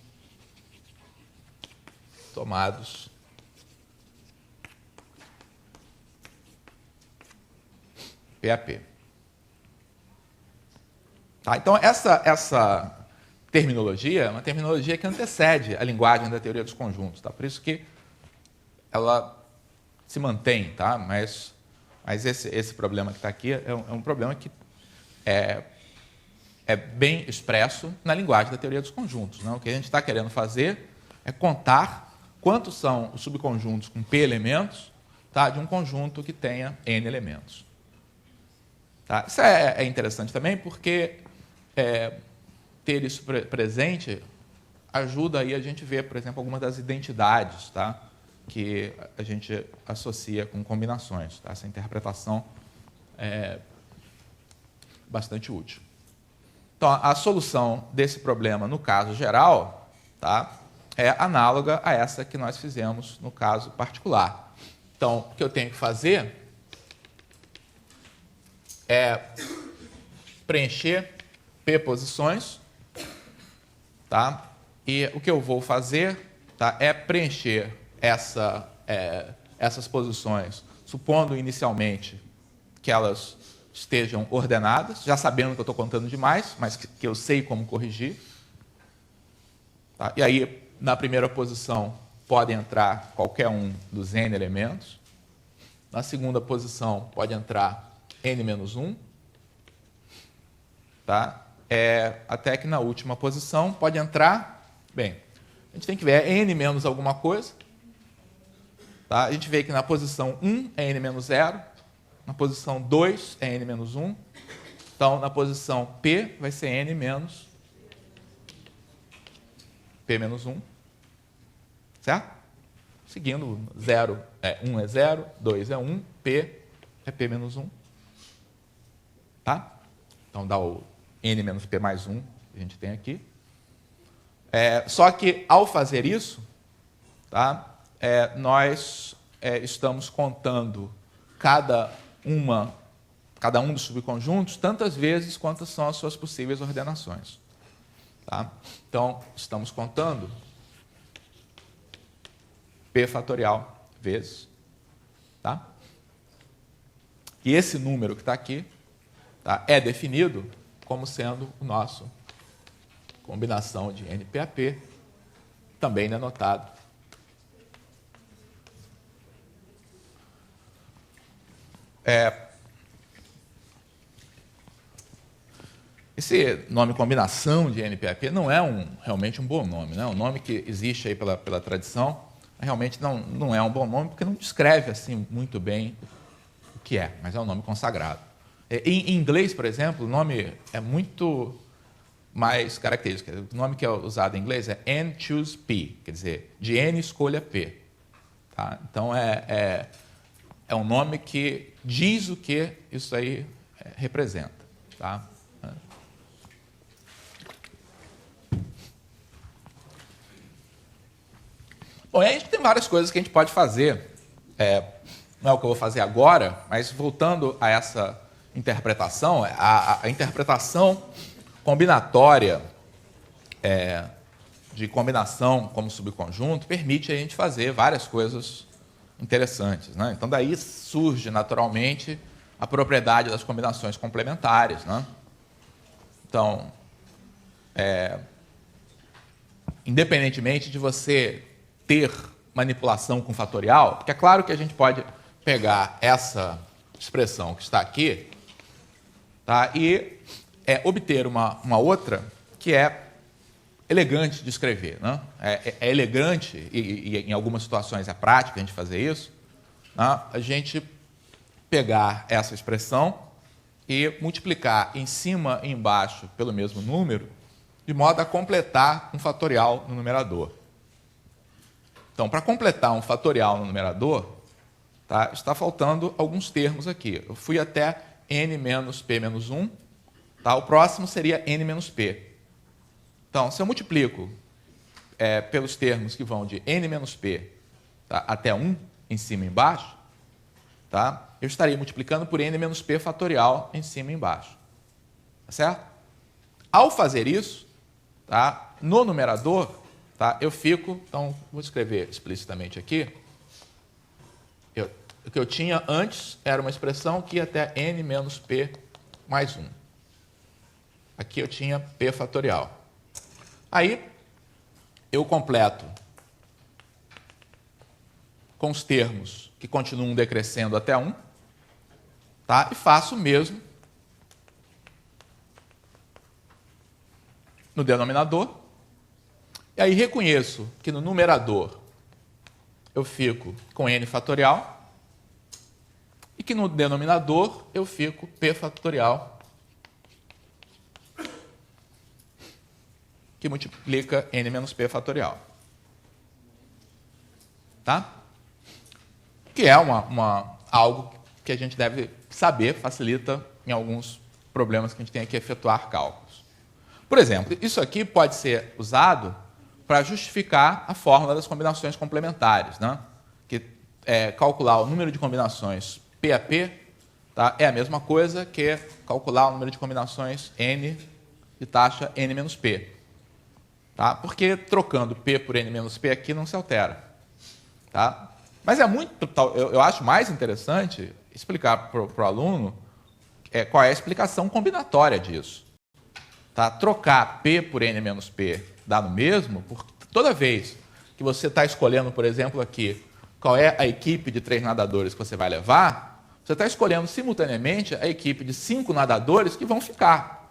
tomados PAP. Tá? Então, essa terminologia é uma terminologia que antecede a linguagem da teoria dos conjuntos. Tá? Por isso que ela se mantém, tá? Mas esse problema que está aqui é um problema que é bem expresso na linguagem da teoria dos conjuntos. Não? O que a gente está querendo fazer é contar quantos são os subconjuntos com P elementos, tá, de um conjunto que tenha N elementos. Tá? Isso é interessante também porque ter isso presente ajuda aí a gente ver, por exemplo, algumas das identidades, tá, que a gente associa com combinações. Tá? Essa interpretação é bastante útil. Então, a solução desse problema, no caso geral, tá, é análoga a essa que nós fizemos no caso particular. Então, o que eu tenho que fazer é preencher P posições, tá? E o que eu vou fazer, tá, é preencher essas posições, supondo inicialmente que elas estejam ordenadas, já sabendo que eu estou contando demais, mas que eu sei como corrigir. Tá? E aí, na primeira posição, pode entrar qualquer um dos N elementos. Na segunda posição, pode entrar N-1. Tá? Até que na última posição pode entrar... Bem, a gente tem que ver N menos alguma coisa. Tá? A gente vê que na posição 1 é N-0, na posição 2 é N-1. Então, na posição P vai ser N menos P-1. Certo? Seguindo, 0 1 é 0, 2 é 1, P é P-1. Tá? Então, dá o N menos P mais 1 que a gente tem aqui. Só que, ao fazer isso, tá, nós estamos contando cada um dos subconjuntos tantas vezes quantas são as suas possíveis ordenações. Tá? Então, estamos contando P fatorial vezes. Tá? E esse número que está aqui, tá, é definido como sendo o nosso combinação de NPAP, também denotado esse nome combinação de NPAP não é realmente um bom nome, né? Um nome que existe aí pela tradição, realmente não é um bom nome, porque não descreve assim muito bem o que é, mas é um nome consagrado. Em inglês, por exemplo, o nome é muito mais característico. O nome que é usado em inglês é N choose P, quer dizer, de N escolha P. Tá? Então, é um nome que diz o que isso aí representa. Tá? Bom, e aí a gente tem várias coisas que a gente pode fazer. Não é o que eu vou fazer agora, mas voltando a essa interpretação, a interpretação combinatória de combinação como subconjunto permite a gente fazer várias coisas interessantes. Né? Então, daí surge naturalmente a propriedade das combinações complementares. Né? Então, independentemente de você ter manipulação com fatorial, porque é claro que a gente pode pegar essa expressão que está aqui, tá, e obter uma outra que é elegante de escrever, né? É elegante, e em algumas situações é prático a gente fazer isso, né? A gente pegar essa expressão e multiplicar em cima e embaixo pelo mesmo número, de modo a completar um fatorial no numerador. Então, para completar um fatorial no numerador, tá, está faltando alguns termos aqui. Eu fui até n menos p menos 1, tá? O próximo seria n menos p. Então, se eu multiplico pelos termos que vão de n menos p, tá, até 1, em cima e embaixo, tá, eu estaria multiplicando por n menos p fatorial em cima e embaixo. Tá certo? Ao fazer isso, tá, no numerador, tá, eu fico... Então, vou escrever explicitamente aqui. O que eu tinha antes era uma expressão que ia até n menos p mais 1. Aqui eu tinha p fatorial. Aí, eu completo com os termos que continuam decrescendo até 1, tá? E faço o mesmo no denominador. E aí reconheço que no numerador eu fico com n fatorial e que no denominador eu fico p fatorial, que multiplica n menos p fatorial. Tá? Que é algo que a gente deve saber, facilita em alguns problemas que a gente tem que efetuar cálculos. Por exemplo, isso aqui pode ser usado para justificar a fórmula das combinações complementares, né? Que é calcular o número de combinações P a P, tá? É a mesma coisa que calcular o número de combinações N de taxa N menos P. Tá? Porque trocando P por N menos P aqui não se altera. Tá? Mas eu acho mais interessante explicar para o aluno qual é a explicação combinatória disso. Tá? Trocar P por N menos P dá no mesmo, porque toda vez que você está escolhendo, por exemplo, aqui, qual é a equipe de 3 nadadores que você vai levar, você está escolhendo simultaneamente a equipe de 5 nadadores que vão ficar.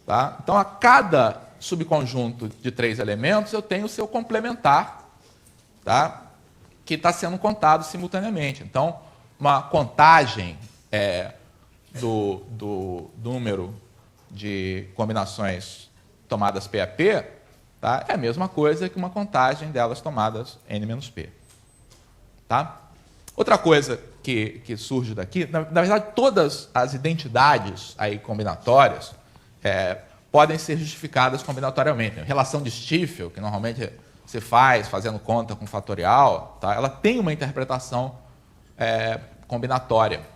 Tá? Então, a cada subconjunto de 3 elementos, eu tenho o seu complementar, tá? Que está sendo contado simultaneamente. Então, uma contagem do número de combinações tomadas P a P, tá? É a mesma coisa que uma contagem delas tomadas N menos P. Tá? Outra coisa que surge daqui, na verdade, todas as identidades aí combinatórias podem ser justificadas combinatoriamente. A relação de Stiefel, que normalmente se faz fazendo conta com fatorial, tá? Ela tem uma interpretação combinatória.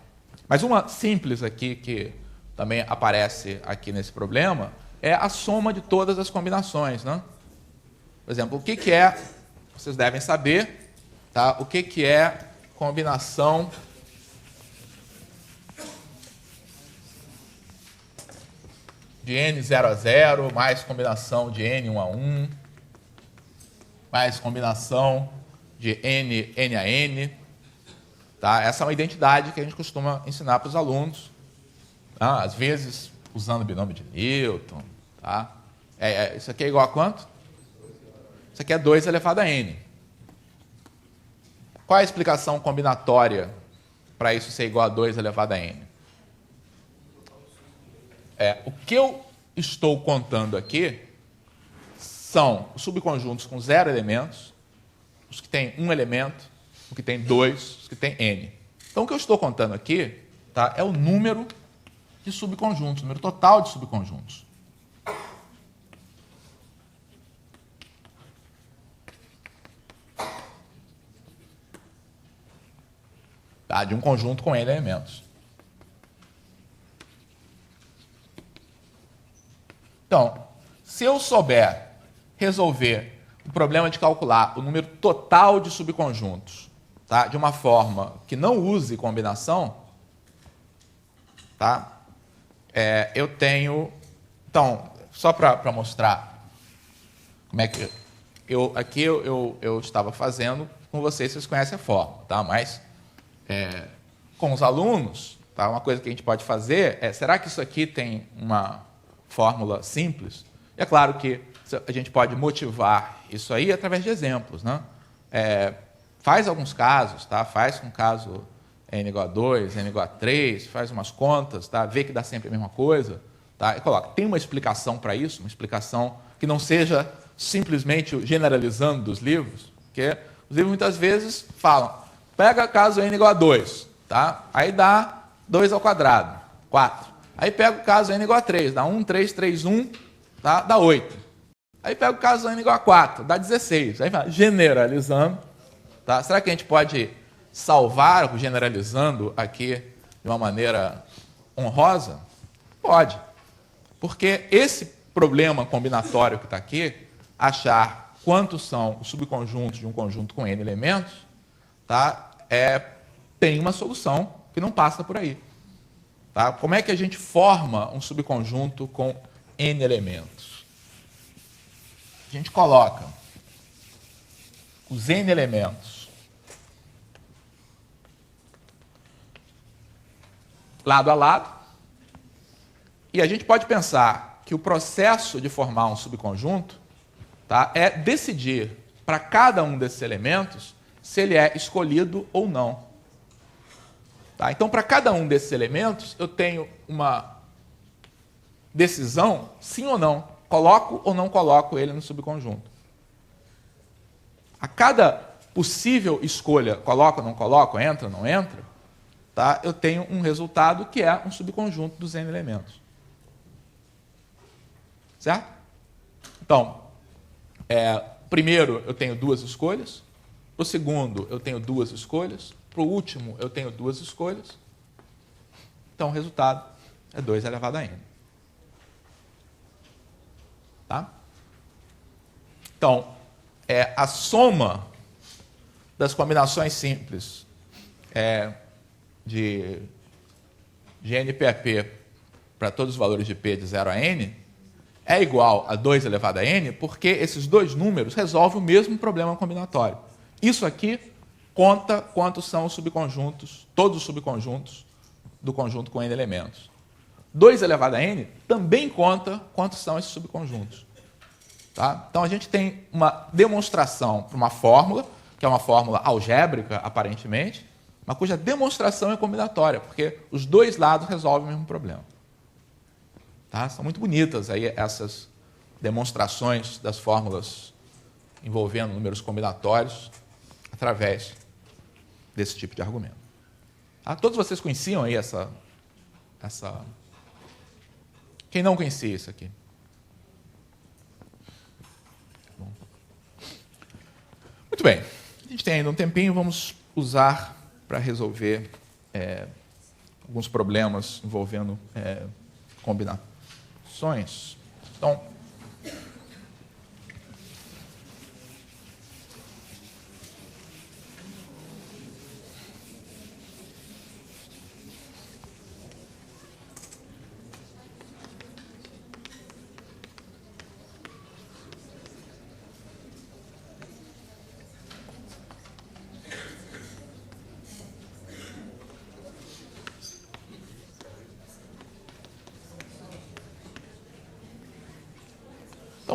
Mas uma simples aqui, que também aparece aqui nesse problema, é a soma de todas as combinações. Né? Por exemplo, o que é, vocês devem saber, tá? O que é combinação de n0 a 0, mais combinação de n1 a 1, mais combinação de n a n. Tá? Essa é uma identidade que a gente costuma ensinar para os alunos, tá? Às vezes usando o binômio de Newton. Tá? Isso aqui é igual a quanto? Isso aqui é 2 elevado a n. Qual é a explicação combinatória para isso ser igual a 2 elevado a n? O que eu estou contando aqui são os subconjuntos com 0 elementos, os que têm 1 elemento, os que têm 2, os que têm n. Então, o que eu estou contando aqui, tá, é o número de subconjuntos, o número total de subconjuntos. Tá, de um conjunto com n elementos. Então, se eu souber resolver o problema de calcular o número total de subconjuntos, tá, de uma forma que não use combinação, tá, eu tenho... Então, só para mostrar como é que... Aqui eu estava fazendo com vocês conhecem a fórmula, tá? Mas com os alunos, tá? Uma coisa que a gente pode fazer é, será que isso aqui tem uma fórmula simples? E é claro que a gente pode motivar isso aí através de exemplos, né? Faz alguns casos, tá? Faz com o caso n igual a 2, n igual a 3, faz umas contas, tá? Vê que dá sempre a mesma coisa, tá? E coloca, tem uma explicação para isso, uma explicação que não seja simplesmente o generalizando dos livros, porque os livros muitas vezes falam, pega caso n igual a 2, tá? Aí dá 2 ao quadrado, 4. Aí pega o caso n igual a 3, dá 1, 3, 3, 1, tá? Dá 8. Aí pega o caso n igual a 4, dá 16. Aí vai generalizando, tá? Será que a gente pode salvar generalizando aqui de uma maneira honrosa? Pode. Porque esse problema combinatório que está aqui, achar quantos são os subconjuntos de um conjunto com n elementos, tá? Tem uma solução que não passa por aí. Tá? Como é que a gente forma um subconjunto com n elementos? A gente coloca os n elementos lado a lado, e a gente pode pensar que o processo de formar um subconjunto, tá, é decidir para cada um desses elementos se ele é escolhido ou não. Tá? Então, para cada um desses elementos, eu tenho uma decisão, sim ou não, coloco ou não coloco ele no subconjunto. A cada possível escolha, coloco ou não coloco, entra ou não entra, tá, eu tenho um resultado que é um subconjunto dos n elementos. Certo? Então, primeiro eu tenho duas escolhas, para o segundo eu tenho duas escolhas, para o último eu tenho duas escolhas, então o resultado é 2 elevado a n. Tá? Então, a soma das combinações simples de NPP para todos os valores de P de 0 a n é igual a 2 elevado a n, porque esses dois números resolvem o mesmo problema combinatório. Isso aqui conta quantos são os subconjuntos, todos os subconjuntos do conjunto com n elementos. 2 elevado a n também conta quantos são esses subconjuntos. Tá? Então, a gente tem uma demonstração para uma fórmula, que é uma fórmula algébrica, aparentemente, mas cuja demonstração é combinatória, porque os dois lados resolvem o mesmo problema. Tá? São muito bonitas aí essas demonstrações das fórmulas envolvendo números combinatórios através desse tipo de argumento. Tá? Todos vocês conheciam aí essa... Quem não conhecia isso aqui? Bom. Muito bem. A gente tem ainda um tempinho, vamos usar para resolver alguns problemas envolvendo combinações. Então,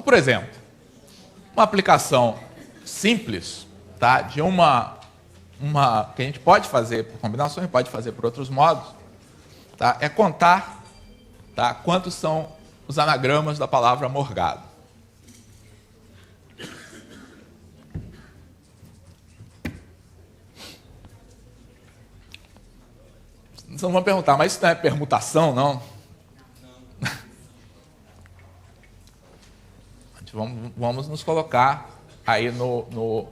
por exemplo, uma aplicação simples, tá, de uma que a gente pode fazer por combinações, pode fazer por outros modos, tá, é contar, tá, quantos são os anagramas da palavra morgado. Vocês não vão perguntar, mas isso não é permutação, não? Vamos nos colocar aí no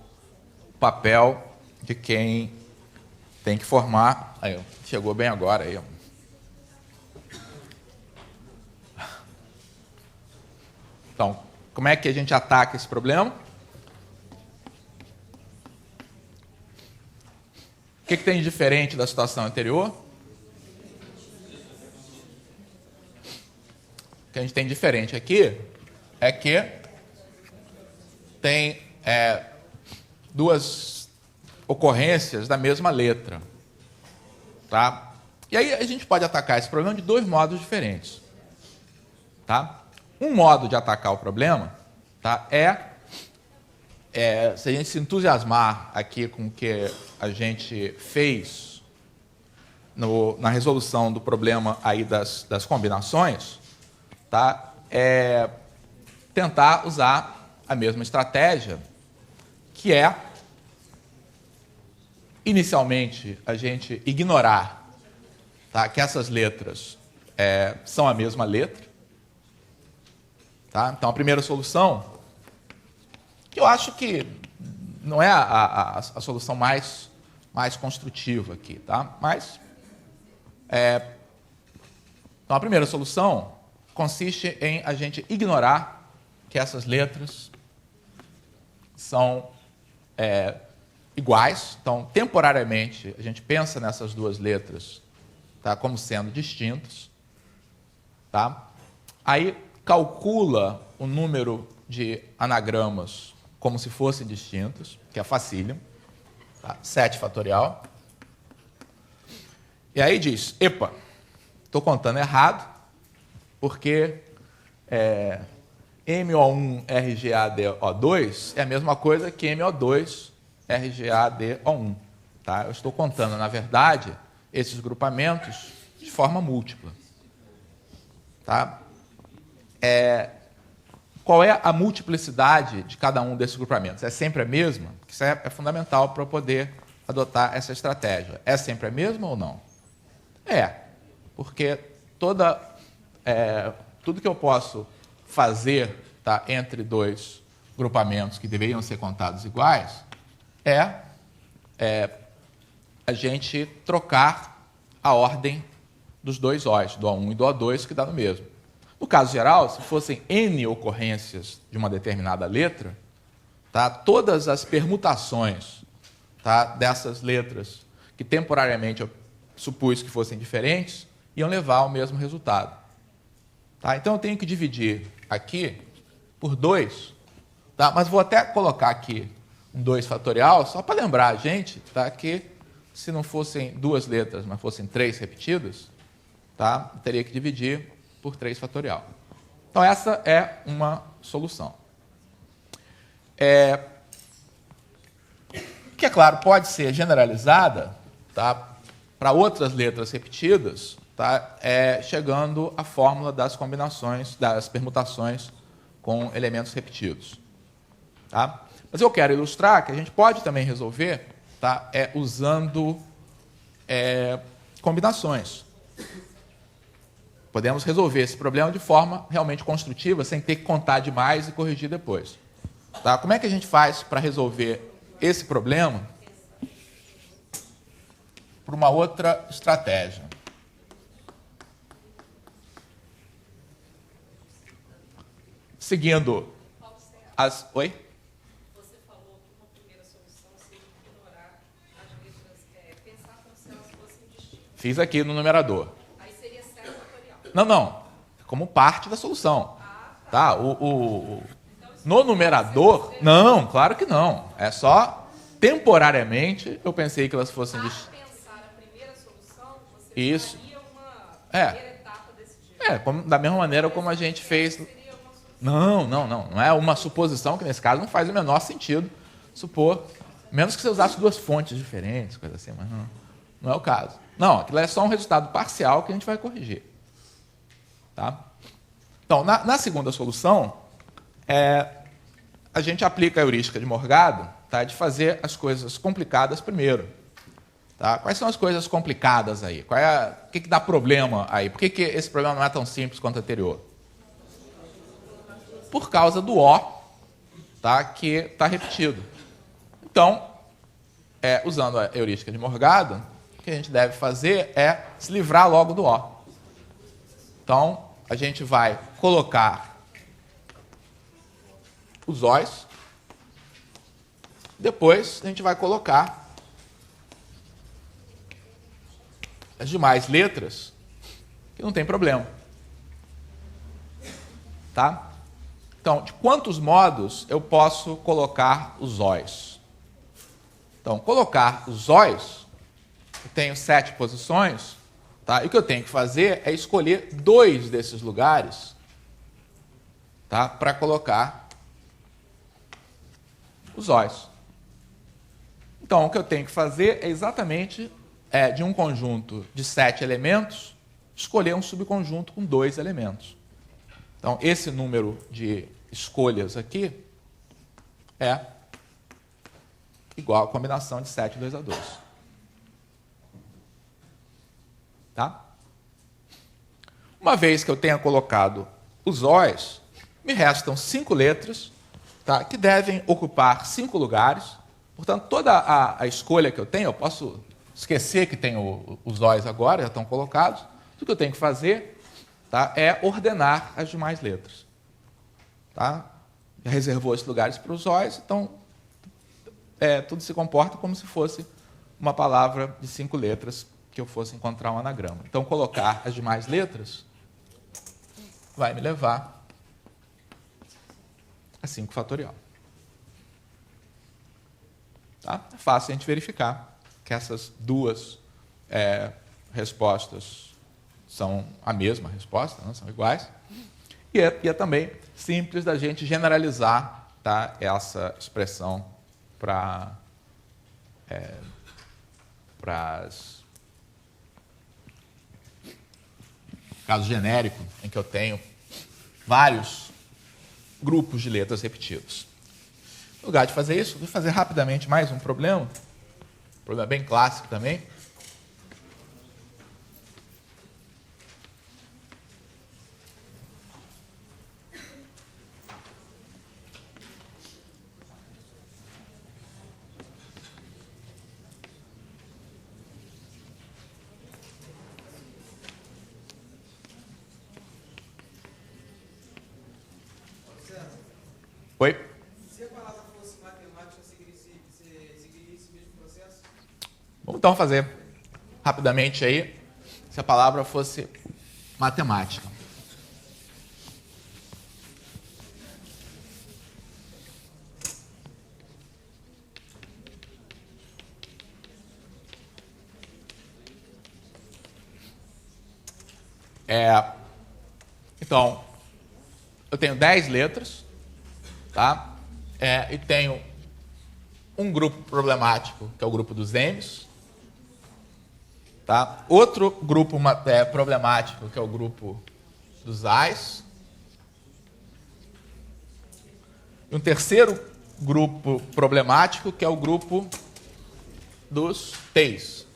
papel de quem tem que formar. Aí, chegou bem agora aí. Então, como é que a gente ataca esse problema? O que tem de diferente da situação anterior? O que a gente tem de diferente aqui é que tem duas ocorrências da mesma letra. Tá? E aí a gente pode atacar esse problema de dois modos diferentes. Tá? Um modo de atacar o problema, tá, se a gente se entusiasmar aqui com o que a gente fez na resolução do problema aí das combinações, tá, tentar usar a mesma estratégia, que é, inicialmente, a gente ignorar, tá, que essas letras são a mesma letra. Tá? Então, a primeira solução, que eu acho que não é a solução mais construtiva aqui, tá? Mas, então, a primeira solução consiste em a gente ignorar que essas letras são iguais. Então, temporariamente, a gente pensa nessas duas letras, tá, como sendo distintas. Tá? Aí, calcula o número de anagramas como se fossem distintos, que é facílimo, tá? 7 fatorial. E aí diz, epa, estou contando errado, porque MO1 RGADO2 é a mesma coisa que MO2 RGADO1. Tá? Eu estou contando, na verdade, esses grupamentos de forma múltipla. Tá? Qual é a multiplicidade de cada um desses grupamentos? É sempre a mesma? Isso é fundamental para eu poder adotar essa estratégia. É sempre a mesma ou não? Porque tudo que eu posso fazer, tá, entre dois grupamentos que deveriam ser contados iguais a gente trocar a ordem dos dois O's, do O1 e do O2, que dá no mesmo. No caso geral, se fossem N ocorrências de uma determinada letra, tá, todas as permutações, tá, dessas letras, que temporariamente eu supus que fossem diferentes, iam levar ao mesmo resultado. Tá? Então, eu tenho que dividir aqui por 2, tá? Mas vou até colocar aqui um 2 fatorial, só para lembrar a gente, tá, que se não fossem 2 letras, mas fossem 3 repetidas, tá, eu teria que dividir por 3 fatorial. Então, essa é uma solução. Que, é claro, pode ser generalizada, tá, para outras letras repetidas, tá, chegando à fórmula das combinações, das permutações com elementos repetidos. Tá? Mas eu quero ilustrar que a gente pode também resolver, tá, usando combinações. Podemos resolver esse problema de forma realmente construtiva, sem ter que contar demais e corrigir depois. Tá? Como é que a gente faz para resolver esse problema por uma outra estratégia? Seguindo as... Oi? Você falou que uma primeira solução seria ignorar as letras, pensar como se elas fossem distintas. Fiz aqui no numerador. Aí seria 7 fatorial. Não. Como parte da solução. Tá? No numerador... Não, claro que não. É só temporariamente eu pensei que elas fossem distintas. Para pensar a primeira solução, você Isso. faria uma primeira etapa desse tipo. Da mesma maneira como a gente fez... Seria uma solução. Não é uma suposição, que nesse caso não faz o menor sentido supor, menos que você usasse 2 fontes diferentes, coisa assim, mas não é o caso. Não, aquilo é só um resultado parcial que a gente vai corrigir. Tá? Então, na segunda solução, a gente aplica a heurística de Morgado, tá, de fazer as coisas complicadas primeiro. Tá? Quais são as coisas complicadas aí? O que dá problema aí? Por que esse problema não é tão simples quanto o anterior? Por causa do O, tá, que está repetido. Então, usando a heurística de Morgado, o que a gente deve fazer é se livrar logo do O. Então, a gente vai colocar os O's, depois a gente vai colocar as demais letras, que não tem problema. Tá? Então, de quantos modos eu posso colocar os O's? Então, colocar os zóis, eu tenho 7 posições, tá? E o que eu tenho que fazer é escolher 2 desses lugares, tá? Para colocar os zóis. Então, o que eu tenho que fazer é exatamente, de um conjunto de 7 elementos, escolher um subconjunto com 2 elementos. Então, esse número de escolhas aqui é igual à combinação de 7 e 2 a 2. Tá? Uma vez que eu tenha colocado os O's, me restam 5 letras, tá, que devem ocupar 5 lugares. Portanto, toda a escolha que eu tenho, eu posso esquecer que tenho os O's agora, já estão colocados. Tudo que eu tenho que fazer, tá, é ordenar as demais letras. Tá? Já reservou esses lugares para os O's, então tudo se comporta como se fosse uma palavra de 5 letras que eu fosse encontrar um anagrama. Então, colocar as demais letras vai me levar a 5 fatorial. Tá? É fácil a gente verificar que essas duas respostas são a mesma resposta, não são iguais. E é também simples da gente generalizar, tá, essa expressão para caso genérico, em que eu tenho vários grupos de letras repetidos. No lugar de fazer isso, vou fazer rapidamente mais um problema bem clássico também. Oi? Se a palavra fosse matemática, seguiria esse mesmo processo? Vamos então fazer rapidamente aí, se a palavra fosse matemática. Então, eu tenho 10 letras, tá? E tenho um grupo problemático, que é o grupo dos M's, tá? Outro grupo problemático, que é o grupo dos I's. E um terceiro grupo problemático, que é o grupo dos T's.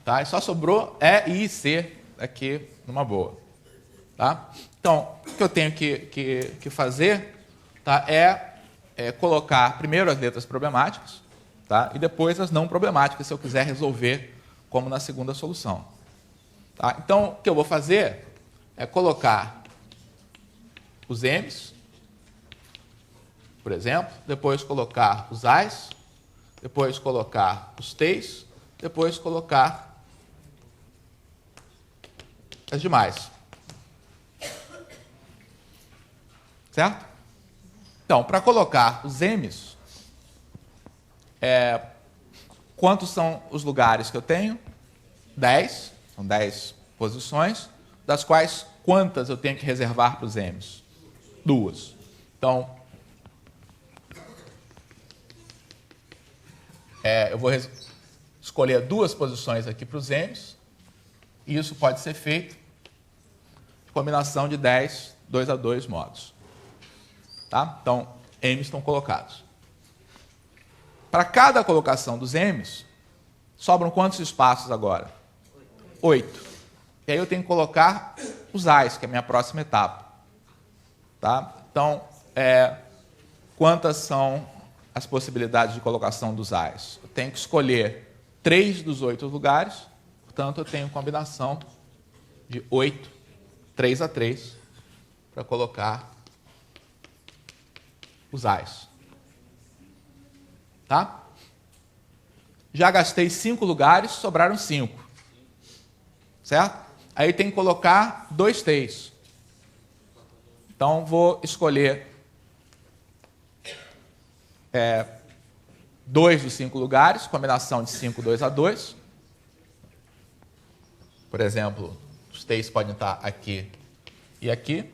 Tá? E só sobrou E, I e C aqui numa boa. Tá? Então, o que eu tenho que fazer, tá, é colocar primeiro as letras problemáticas, tá, e depois as não problemáticas, se eu quiser resolver como na segunda solução. Tá? Então, o que eu vou fazer é colocar os M's, por exemplo, depois colocar os I's, depois colocar os T's, depois colocar as demais. Certo? Então, para colocar os M's, quantos são os lugares que eu tenho? 10, são 10 posições, das quais quantas eu tenho que reservar para os M's? 2. Então, eu vou escolher 2 posições aqui para os M's, e isso pode ser feito de combinação de 10, 2 a 2 modos. Tá? Então, M's estão colocados. Para cada colocação dos M's, sobram quantos espaços agora? 8. E aí eu tenho que colocar os I's, que é a minha próxima etapa. Tá? Então, quantas são as possibilidades de colocação dos I's? Eu tenho que escolher 3 dos 8 lugares, portanto, eu tenho combinação de 8, 3 a 3, para colocar os I's. Tá? Já gastei 5 lugares, sobraram 5. Certo? Aí tem que colocar 2 T's. Então, vou escolher 2 dos 5 lugares, combinação de 5, 2 a 2. Por exemplo, os T's podem estar aqui e aqui.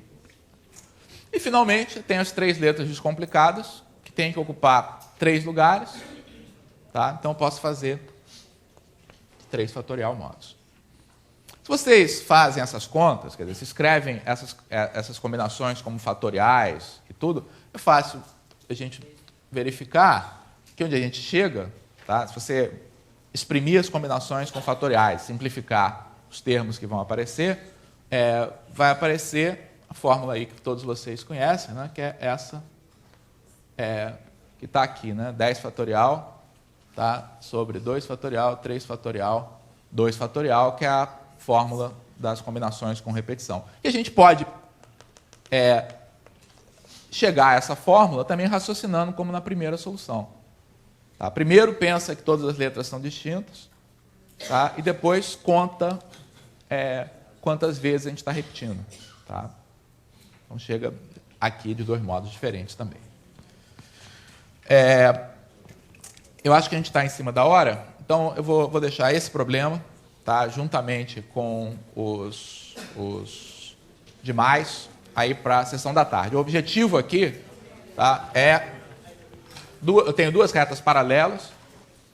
E, finalmente, tem as 3 letras descomplicadas, que têm que ocupar 3 lugares. Tá? Então, eu posso fazer 3 fatorial modos. Se vocês fazem essas contas, quer dizer, se escrevem essas combinações como fatoriais e tudo, é fácil a gente verificar que onde a gente chega, tá? Se você exprimir as combinações com fatoriais, simplificar os termos que vão aparecer, vai aparecer a fórmula aí que todos vocês conhecem, né? Que é essa que está aqui, né? 10 fatorial, tá? Sobre 2 fatorial, 3 fatorial, 2 fatorial, que é a fórmula das combinações com repetição. E a gente pode chegar a essa fórmula também raciocinando como na primeira solução. Tá? Primeiro pensa que todas as letras são distintas, tá? E depois conta quantas vezes a gente está repetindo. Tá? Então chega aqui de 2 modos diferentes também. Eu acho que a gente está em cima da hora, então eu vou deixar esse problema, tá, juntamente com os demais aí para a sessão da tarde. O objetivo aqui, tá, eu tenho 2 retas paralelas,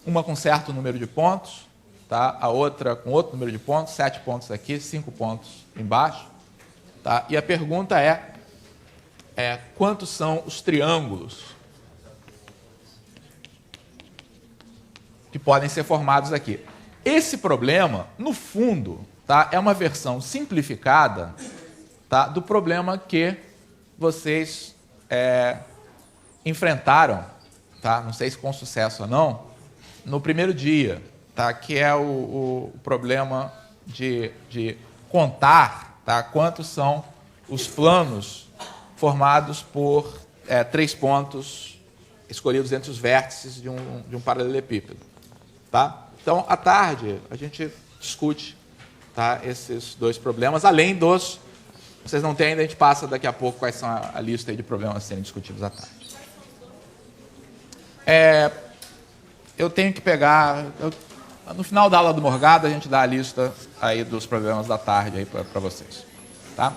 uma com certo número de pontos, tá, a outra com outro número de pontos, 7 pontos aqui, 5 pontos embaixo. Tá, e a pergunta quantos são os triângulos que podem ser formados aqui. Esse problema, no fundo, tá, é uma versão simplificada, tá, do problema que vocês enfrentaram, tá, não sei se com sucesso ou não, no primeiro dia, tá, que é o problema de contar, tá, quantos são os planos formados por 3 pontos escolhidos entre os vértices de um paralelepípedo. Tá? Então, à tarde, a gente discute, tá, esses 2 problemas, além dos... Vocês não têm ainda, a gente passa daqui a pouco quais são a lista aí de problemas a serem discutidos à tarde. Eu tenho que pegar... no final da aula do Morgado, a gente dá a lista aí dos problemas da tarde aí para vocês. Tá?